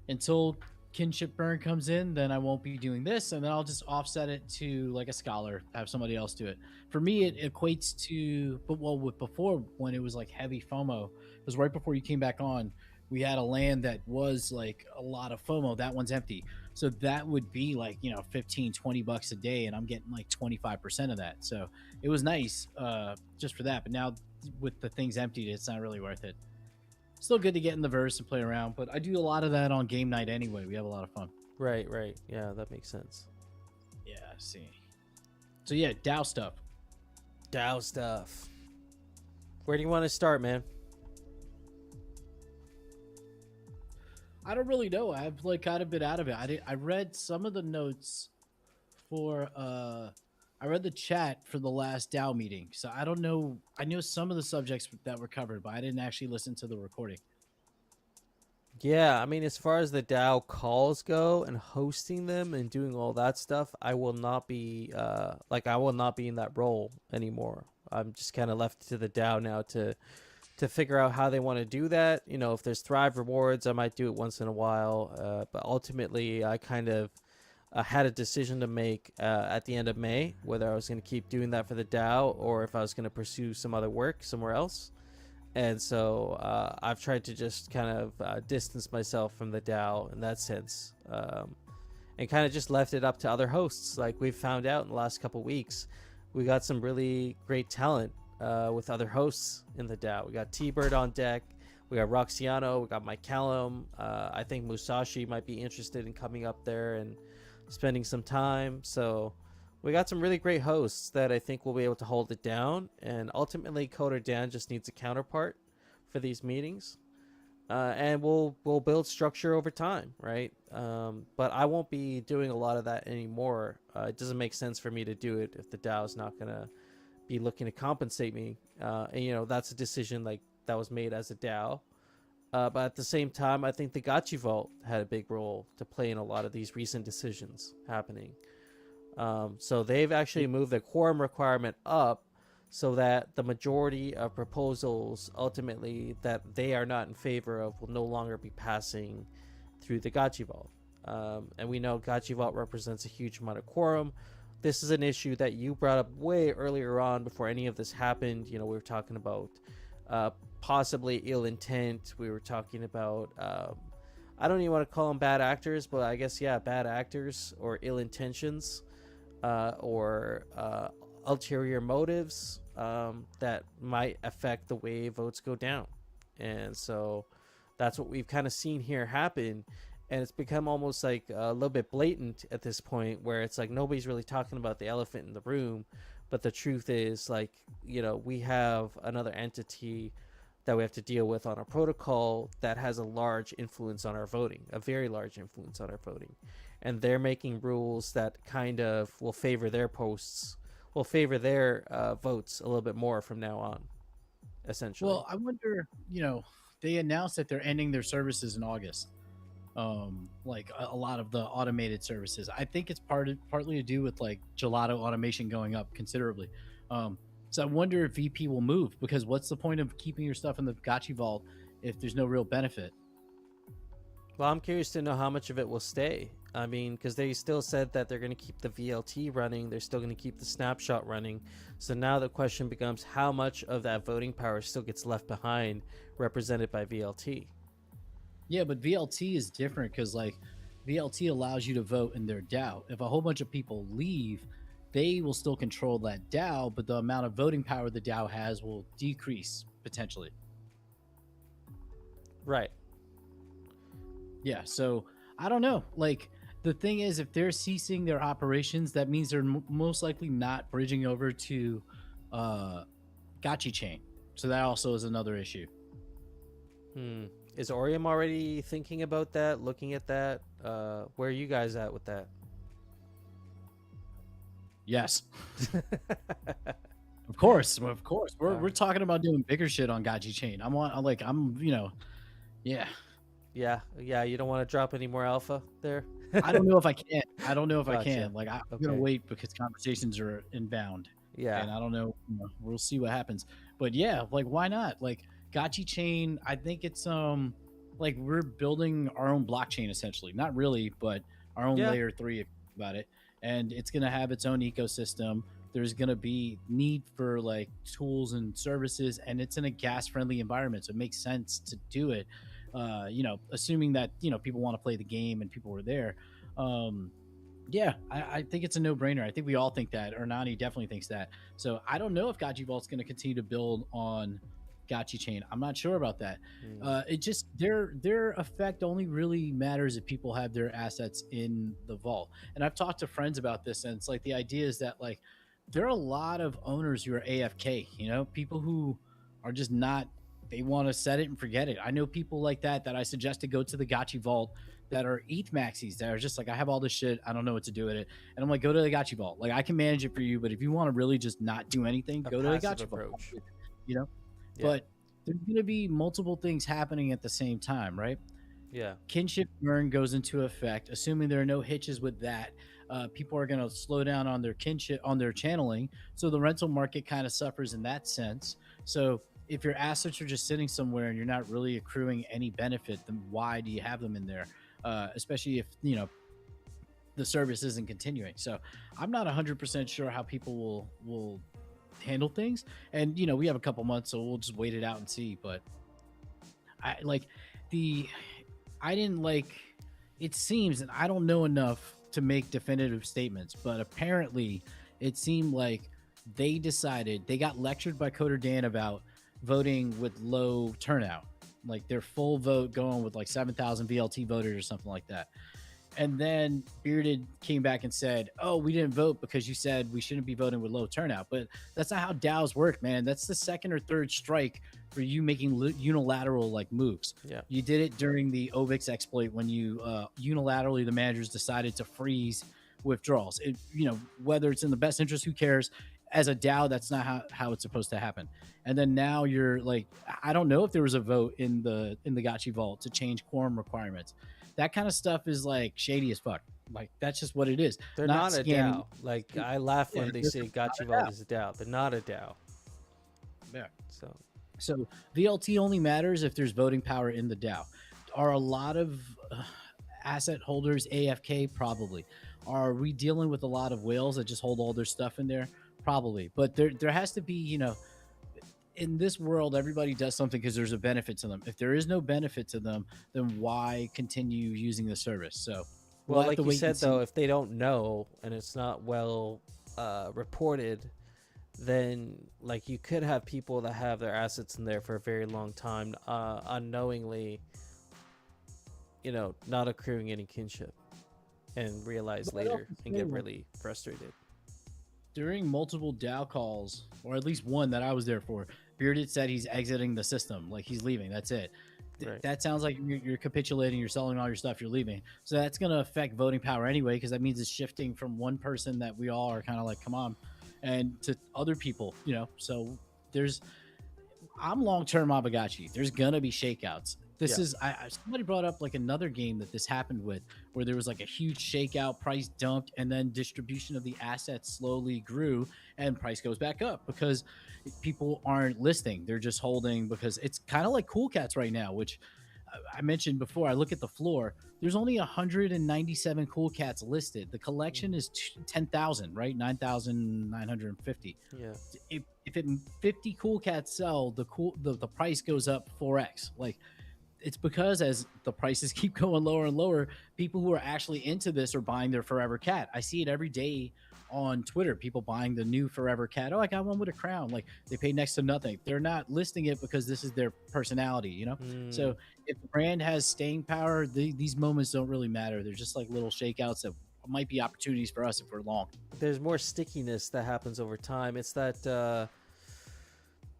B: until kinship burn comes in, then I won't be doing this, and then I'll just offset it to like a scholar, have somebody else do it. For me, it equates to, with before, when it was like heavy FOMO, it was right before you came back on, we had a land that was like a lot of FOMO. That one's empty, so that would be like 15-20 bucks a day, and I'm getting like 25% of that. So it was nice just for that. But now with the things emptied, it's not really worth it. Still good to get in the verse and play around, but I do a lot of that on game night anyway. We have a lot of fun.
A: Right. Yeah, that makes sense.
B: Yeah, I see. So yeah, DAO stuff.
A: Where do you want to start, man?
B: I don't really know. I've like kind of been out of it. I read some of the notes for I read the chat for the last DAO meeting, so I don't know. I knew some of the subjects that were covered, but I didn't actually listen to the recording.
A: Yeah, I mean, as far as the DAO calls go and hosting them and doing all that stuff, I will not be I will not be in that role anymore. I'm just kind of left to the DAO now to figure out how they want to do that. If there's Thrive rewards, I might do it once in a while, but ultimately I kind of had a decision to make at the end of May, whether I was going to keep doing that for the DAO or if I was going to pursue some other work somewhere else. And so I've tried to just kind of distance myself from the DAO in that sense, and kind of just left it up to other hosts. Like we've found out in the last couple weeks, we got some really great talent with other hosts in the DAO. We got T-Bird on deck. We got Roxiano. We got Mike Callum. I think Musashi might be interested in coming up there and spending some time. So we got some really great hosts that I think will be able to hold it down. And ultimately, Coder Dan just needs a counterpart for these meetings. And we'll build structure over time, right? But I won't be doing a lot of that anymore. It doesn't make sense for me to do it if the DAO is not going to be looking to compensate me. And, that's a decision like that was made as a DAO. But at the same time, I think the Gachi Vault had a big role to play in a lot of these recent decisions happening. So they've actually moved the quorum requirement up so that the majority of proposals ultimately that they are not in favor of will no longer be passing through the Gachi Vault. And we know Gachi Vault represents a huge amount of quorum. This is an issue that you brought up way earlier on before any of this happened. We were talking about possibly ill intent. We were talking about I don't even want to call them bad actors, but I guess bad actors or ill intentions or ulterior motives that might affect the way votes go down. And so that's what we've kind of seen here happen, and it's become almost like a little bit blatant at this point, where it's like nobody's really talking about the elephant in the room. But the truth is, like, we have another entity that we have to deal with on our protocol that has a large influence on our voting, a very large influence on our voting. And they're making rules that kind of will favor their votes a little bit more from now on, essentially.
B: Well, I wonder, they announced that they're ending their services in August. Like a lot of the automated services. I think it's partly to do with like gelato automation going up considerably. So I wonder if VP will move, because what's the point of keeping your stuff in the Gachi Vault if there's no real benefit?
A: Well, I'm curious to know how much of it will stay. I mean, because they still said that they're going to keep the VLT running. They're still going to keep the snapshot running. So now the question becomes how much of that voting power still gets left behind, represented by VLT.
B: Yeah, but VLT is different because like VLT allows you to vote in their DAO. If a whole bunch of people leave, they will still control that DAO, but the amount of voting power the DAO has will decrease potentially.
A: Right.
B: Yeah, so I don't know. Like, the thing is, if they're ceasing their operations, that means they're most likely not bridging over to Gachi Chain. So that also is another issue.
A: Is Orium already thinking about that, looking at that? Where are you guys at with that?
B: Yes. Of course. We're talking about doing bigger shit on Gachi Chain. Yeah.
A: Yeah. You don't want to drop any more alpha there?
B: I don't know if I can. I
A: Gotcha.
B: can. Like, I'm gonna wait because conversations are inbound.
A: Yeah.
B: And I don't know. We'll see what happens. But yeah, like, why not? Like, Gachi Chain, I think it's like we're building our own blockchain essentially. Not really, but our own layer 3 if you think about it. And it's gonna have its own ecosystem. There's gonna be need for like tools and services, and it's in a gas friendly environment, so it makes sense to do it. Assuming that people want to play the game and people were there. I think it's a no-brainer. I think we all think that. Ernani definitely thinks that. So I don't know if Gachi Vault's going to continue to build on Gachi Chain. I'm not sure about that. It just their effect only really matters if people have their assets in the vault. And I've talked to friends about this, and it's like the idea is that like there are a lot of owners who are AFK. People who are just not. They want to set it and forget it. I know people like that I suggest to go to the Gachi Vault that are ETH maxis that are just like, I have all this shit, I don't know what to do with it. And I'm like, go to the Gachi Vault. Like, I can manage it for you, but if you want to really just not do anything, go to the Gachi Vault. Yeah. But there's going to be multiple things happening at the same time, right?
A: Yeah.
B: Kinship burn goes into effect, assuming there are no hitches with that. People are going to slow down on their kinship, on their channeling. So the rental market kind of suffers in that sense. So if your assets are just sitting somewhere and you're not really accruing any benefit, then why do you have them in there? Especially if, the service isn't continuing. So I'm not 100% sure how people will handle things. And, we have a couple months, so we'll just wait it out and see. But it seems, and I don't know enough to make definitive statements, but apparently it seemed like they got lectured by Coder Dan about voting with low turnout, like their full vote going with like 7,000 VLT voters or something like that. And then Bearded came back and said, oh, we didn't vote because you said we shouldn't be voting with low turnout. But that's not how DAOs work, man. That's the second or third strike for you making unilateral like moves.
A: Yeah.
B: You did it during the Ovix exploit when you unilaterally, the managers decided to freeze withdrawals. Whether it's in the best interest, who cares? As a DAO, that's not how it's supposed to happen. And then now you're like, I don't know if there was a vote in the Gachi Vault to change quorum requirements. That kind of stuff is like shady as fuck. Like, that's just what it is.
A: They're not a DAO. Like, I laugh when they say Gachi Vault is a DAO. They're not a DAO.
B: Yeah.
A: So
B: VLT only matters if there's voting power in the DAO. Are a lot of asset holders AFK? Probably. Are we dealing with a lot of whales that just hold all their stuff in there? Probably. But there has to be, in this world, everybody does something because there's a benefit to them. If there is no benefit to them, then why continue using the service? So,
A: well, like you said, though, if they don't know and it's not well reported, then like you could have people that have their assets in there for a very long time, unknowingly, not accruing any kinship, and realize later and get really frustrated.
B: During multiple DAO calls, or at least one that I was there for, Bearded said he's exiting the system, like he's leaving. That's it. Right. That sounds like you're capitulating, you're selling all your stuff, you're leaving. So that's going to affect voting power anyway, because that means it's shifting from one person that we all are kind of like, come on, and to other people, So I'm long-term Abagachi. There's going to be shakeouts. This is somebody brought up like another game that this happened with, where there was like a huge shakeout, price dumped, and then distribution of the assets slowly grew and price goes back up because people aren't listing. They're just holding, because it's kind of like Cool Cats right now, which I mentioned before. I look at the floor. There's only 197 Cool Cats listed. The collection is 10,000, right? 9,950.
A: Yeah.
B: If 50 Cool Cats sell, the price goes up 4x. Like, it's because as the prices keep going lower and lower, people who are actually into this are buying their Forever Cat. I see it every day on Twitter, people buying the new Forever Cat. Oh, I got one with a crown. Like, they pay next to nothing. They're not listing it because this is their personality, So if the brand has staying power, these moments don't really matter. They're just like little shakeouts that might be opportunities for us if we're long.
A: There's more stickiness that happens over time. It's that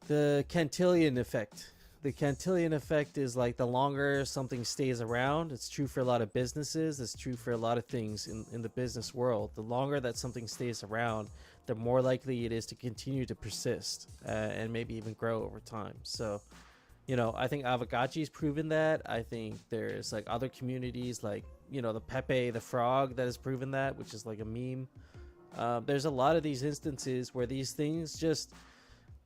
A: the Cantillon effect The Cantillon effect is like the longer something stays around, it's true for a lot of businesses, it's true for a lot of things in the business world. The longer that something stays around, the more likely it is to continue to persist and maybe even grow over time. So, you know, I think Avagachi's proven that. I think there's like other communities like, you know, the Pepe the Frog that has proven that, which is like a meme. There's a lot of these instances where these things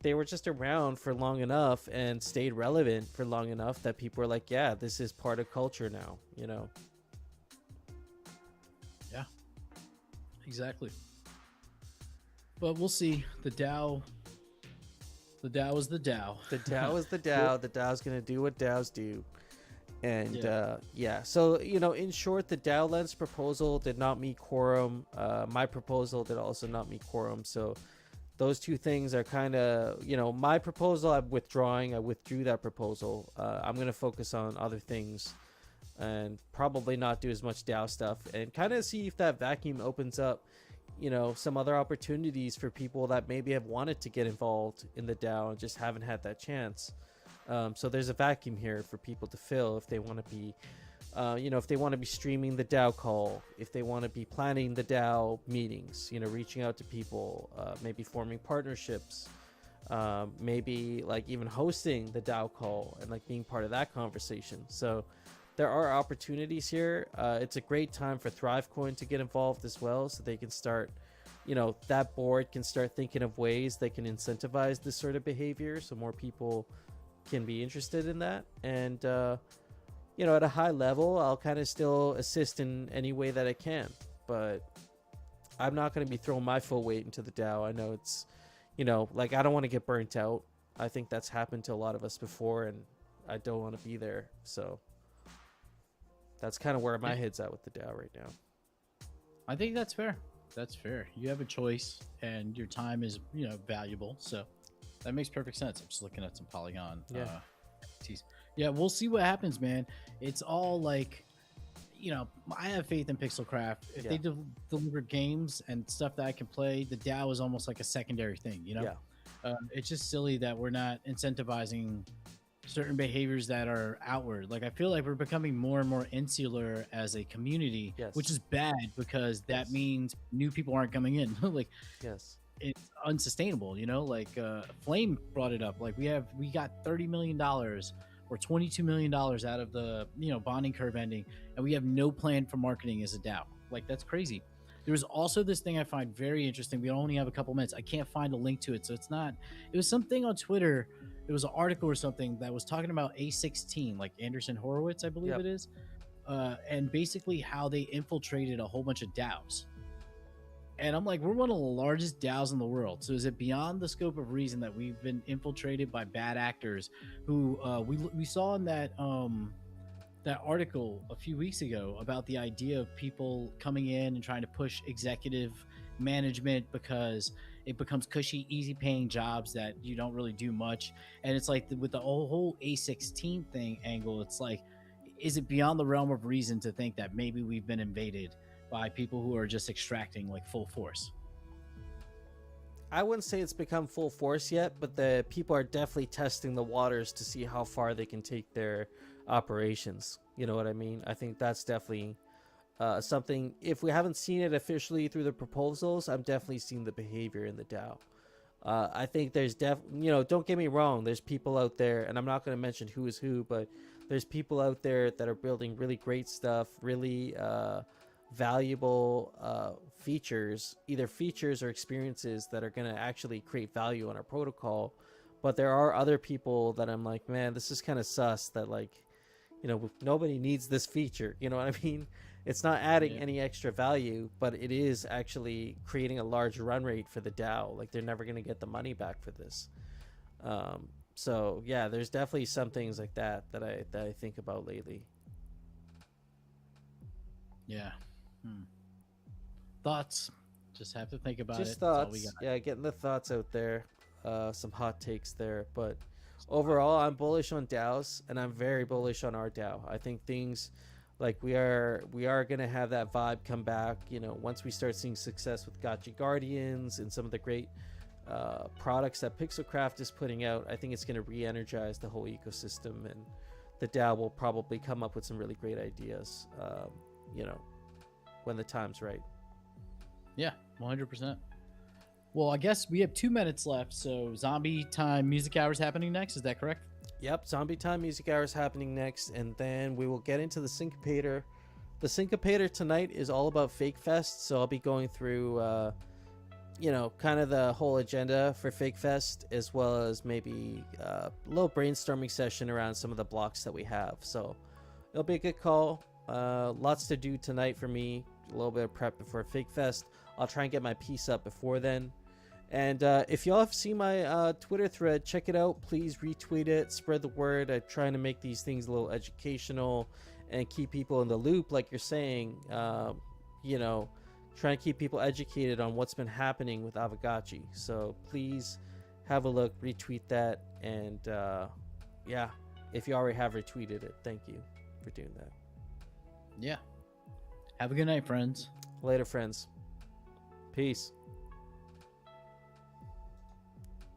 A: they were just around for long enough and stayed relevant for long enough that people are like, yeah, this is part of culture now, you know?
B: Yeah, exactly. But we'll see. The DAO is the DAO.
A: The DAO is the DAO. The DAO's going to do what DAOs do. And yeah, so, you know, in short, the DAO Lens proposal did not meet quorum. My proposal did also not meet quorum. So those two things are kind of, you know, my proposal I'm withdrawing. I withdrew that proposal. I'm going to focus on other things and probably not do as much DAO stuff and kind of see if that vacuum opens up, you know, some other opportunities for people that maybe have wanted to get involved in the DAO and just haven't had that chance. So there's a vacuum here for people to fill if they want to be, you know, if they want to be streaming the DAO call, if they want to be planning the DAO meetings, you know, reaching out to people, maybe forming partnerships, maybe like even hosting the DAO call and like being part of that conversation. So there are opportunities here. It's a great time for ThriveCoin to get involved as well, so they can start, you know, that board can start thinking of ways they can incentivize this sort of behavior so more people can be interested in that. And you know, at a high level, I'll kind of still assist in any way that I can, but I'm not going to be throwing my full weight into the DAO. I know it's, you know, like I don't want to get burnt out. I think that's happened to a lot of us before, and I don't want to be there. So that's kind of where my head's at with the DAO right now.
B: I think that's fair. That's fair. You have a choice, and your time is, you know, valuable. So that makes perfect sense. I'm just looking at some Polygon. NFTs. Yeah, we'll see what happens, man. It's all like, you know, I have faith in Pixelcraft. If they deliver games and stuff that I can play, the DAO is almost like a secondary thing, you know? It's just silly that we're not incentivizing certain behaviors that are outward. Like, I feel like we're becoming more and more insular as a community, which is bad because that means new people aren't coming in. Like, it's unsustainable, you know? Like, Flame brought it up. Like, we got $30 million or $22 million out of the, you know, bonding curve ending, and we have no plan for marketing as a DAO. Like, that's crazy. There was also this thing I find very interesting. We only have a couple minutes. I can't find a link to it, so it's not. It was something on Twitter. It was an article or something that was talking about A16, like Anderson Horowitz, I believe it is, and basically how they infiltrated a whole bunch of DAOs. And I'm like, we're one of the largest DAOs in the world. So is it beyond the scope of reason that we've been infiltrated by bad actors who we saw in that that article a few weeks ago about the idea of people coming in and trying to push executive management because it becomes cushy, easy paying jobs that you don't really do much. And it's like with the whole A16 thing angle, it's like, is it beyond the realm of reason to think that maybe we've been invaded by people who are just extracting like full force?
A: I wouldn't say it's become full force yet, but the people are definitely testing the waters to see how far they can take their operations. You know what I mean? I think that's definitely something. If we haven't seen it officially through the proposals, I'm definitely seeing the behavior in the DAO. I think there's you know, don't get me wrong, there's people out there, and I'm not going to mention who is who, but there's people out there that are building really great stuff, really valuable features, either features or experiences that are going to actually create value on our protocol. But there are other people that I'm like, man, this is kind of sus that, like, you know, nobody needs this feature. You know what I mean? It's not adding any extra value, but it is actually creating a large run rate for the DAO. Like, they're never going to get the money back for this. So yeah, there's definitely some things like that I think about lately.
B: Yeah. Thoughts? Just have to think about it.
A: Just thoughts. Yeah, getting the thoughts out there. Some hot takes there, but overall, I'm bullish on DAOs, and I'm very bullish on our DAO. I think things like we are gonna have that vibe come back. You know, once we start seeing success with Gotcha Guardians and some of the great products that Pixelcraft is putting out, I think it's going to re-energize the whole ecosystem, and the DAO will probably come up with some really great ideas, when the time's right.
B: Yeah, 100%. Well, I guess we have 2 minutes left, so Zombie Time Music Hour is happening next. Is that correct?
A: Yep, Zombie Time Music Hour is happening next, and then we will get into the Syncopator. The Syncopator tonight is all about Fake Fest, so I'll be going through, kind of the whole agenda for Fake Fest, as well as maybe a little brainstorming session around some of the blocks that we have. So it'll be a good call. Lots to do tonight for me. A little bit of prep before Fake Fest. I'll try and get my piece up before then. And if y'all have seen my Twitter thread, check it out. Please retweet it, spread the word. I'm trying to make these things a little educational and keep people in the loop, like you're saying. Trying to keep people educated on what's been happening with Avagachi. So please have a look, retweet that, and if you already have retweeted it, thank you for doing that.
B: Yeah. Have a good night, friends.
A: Later, friends. Peace.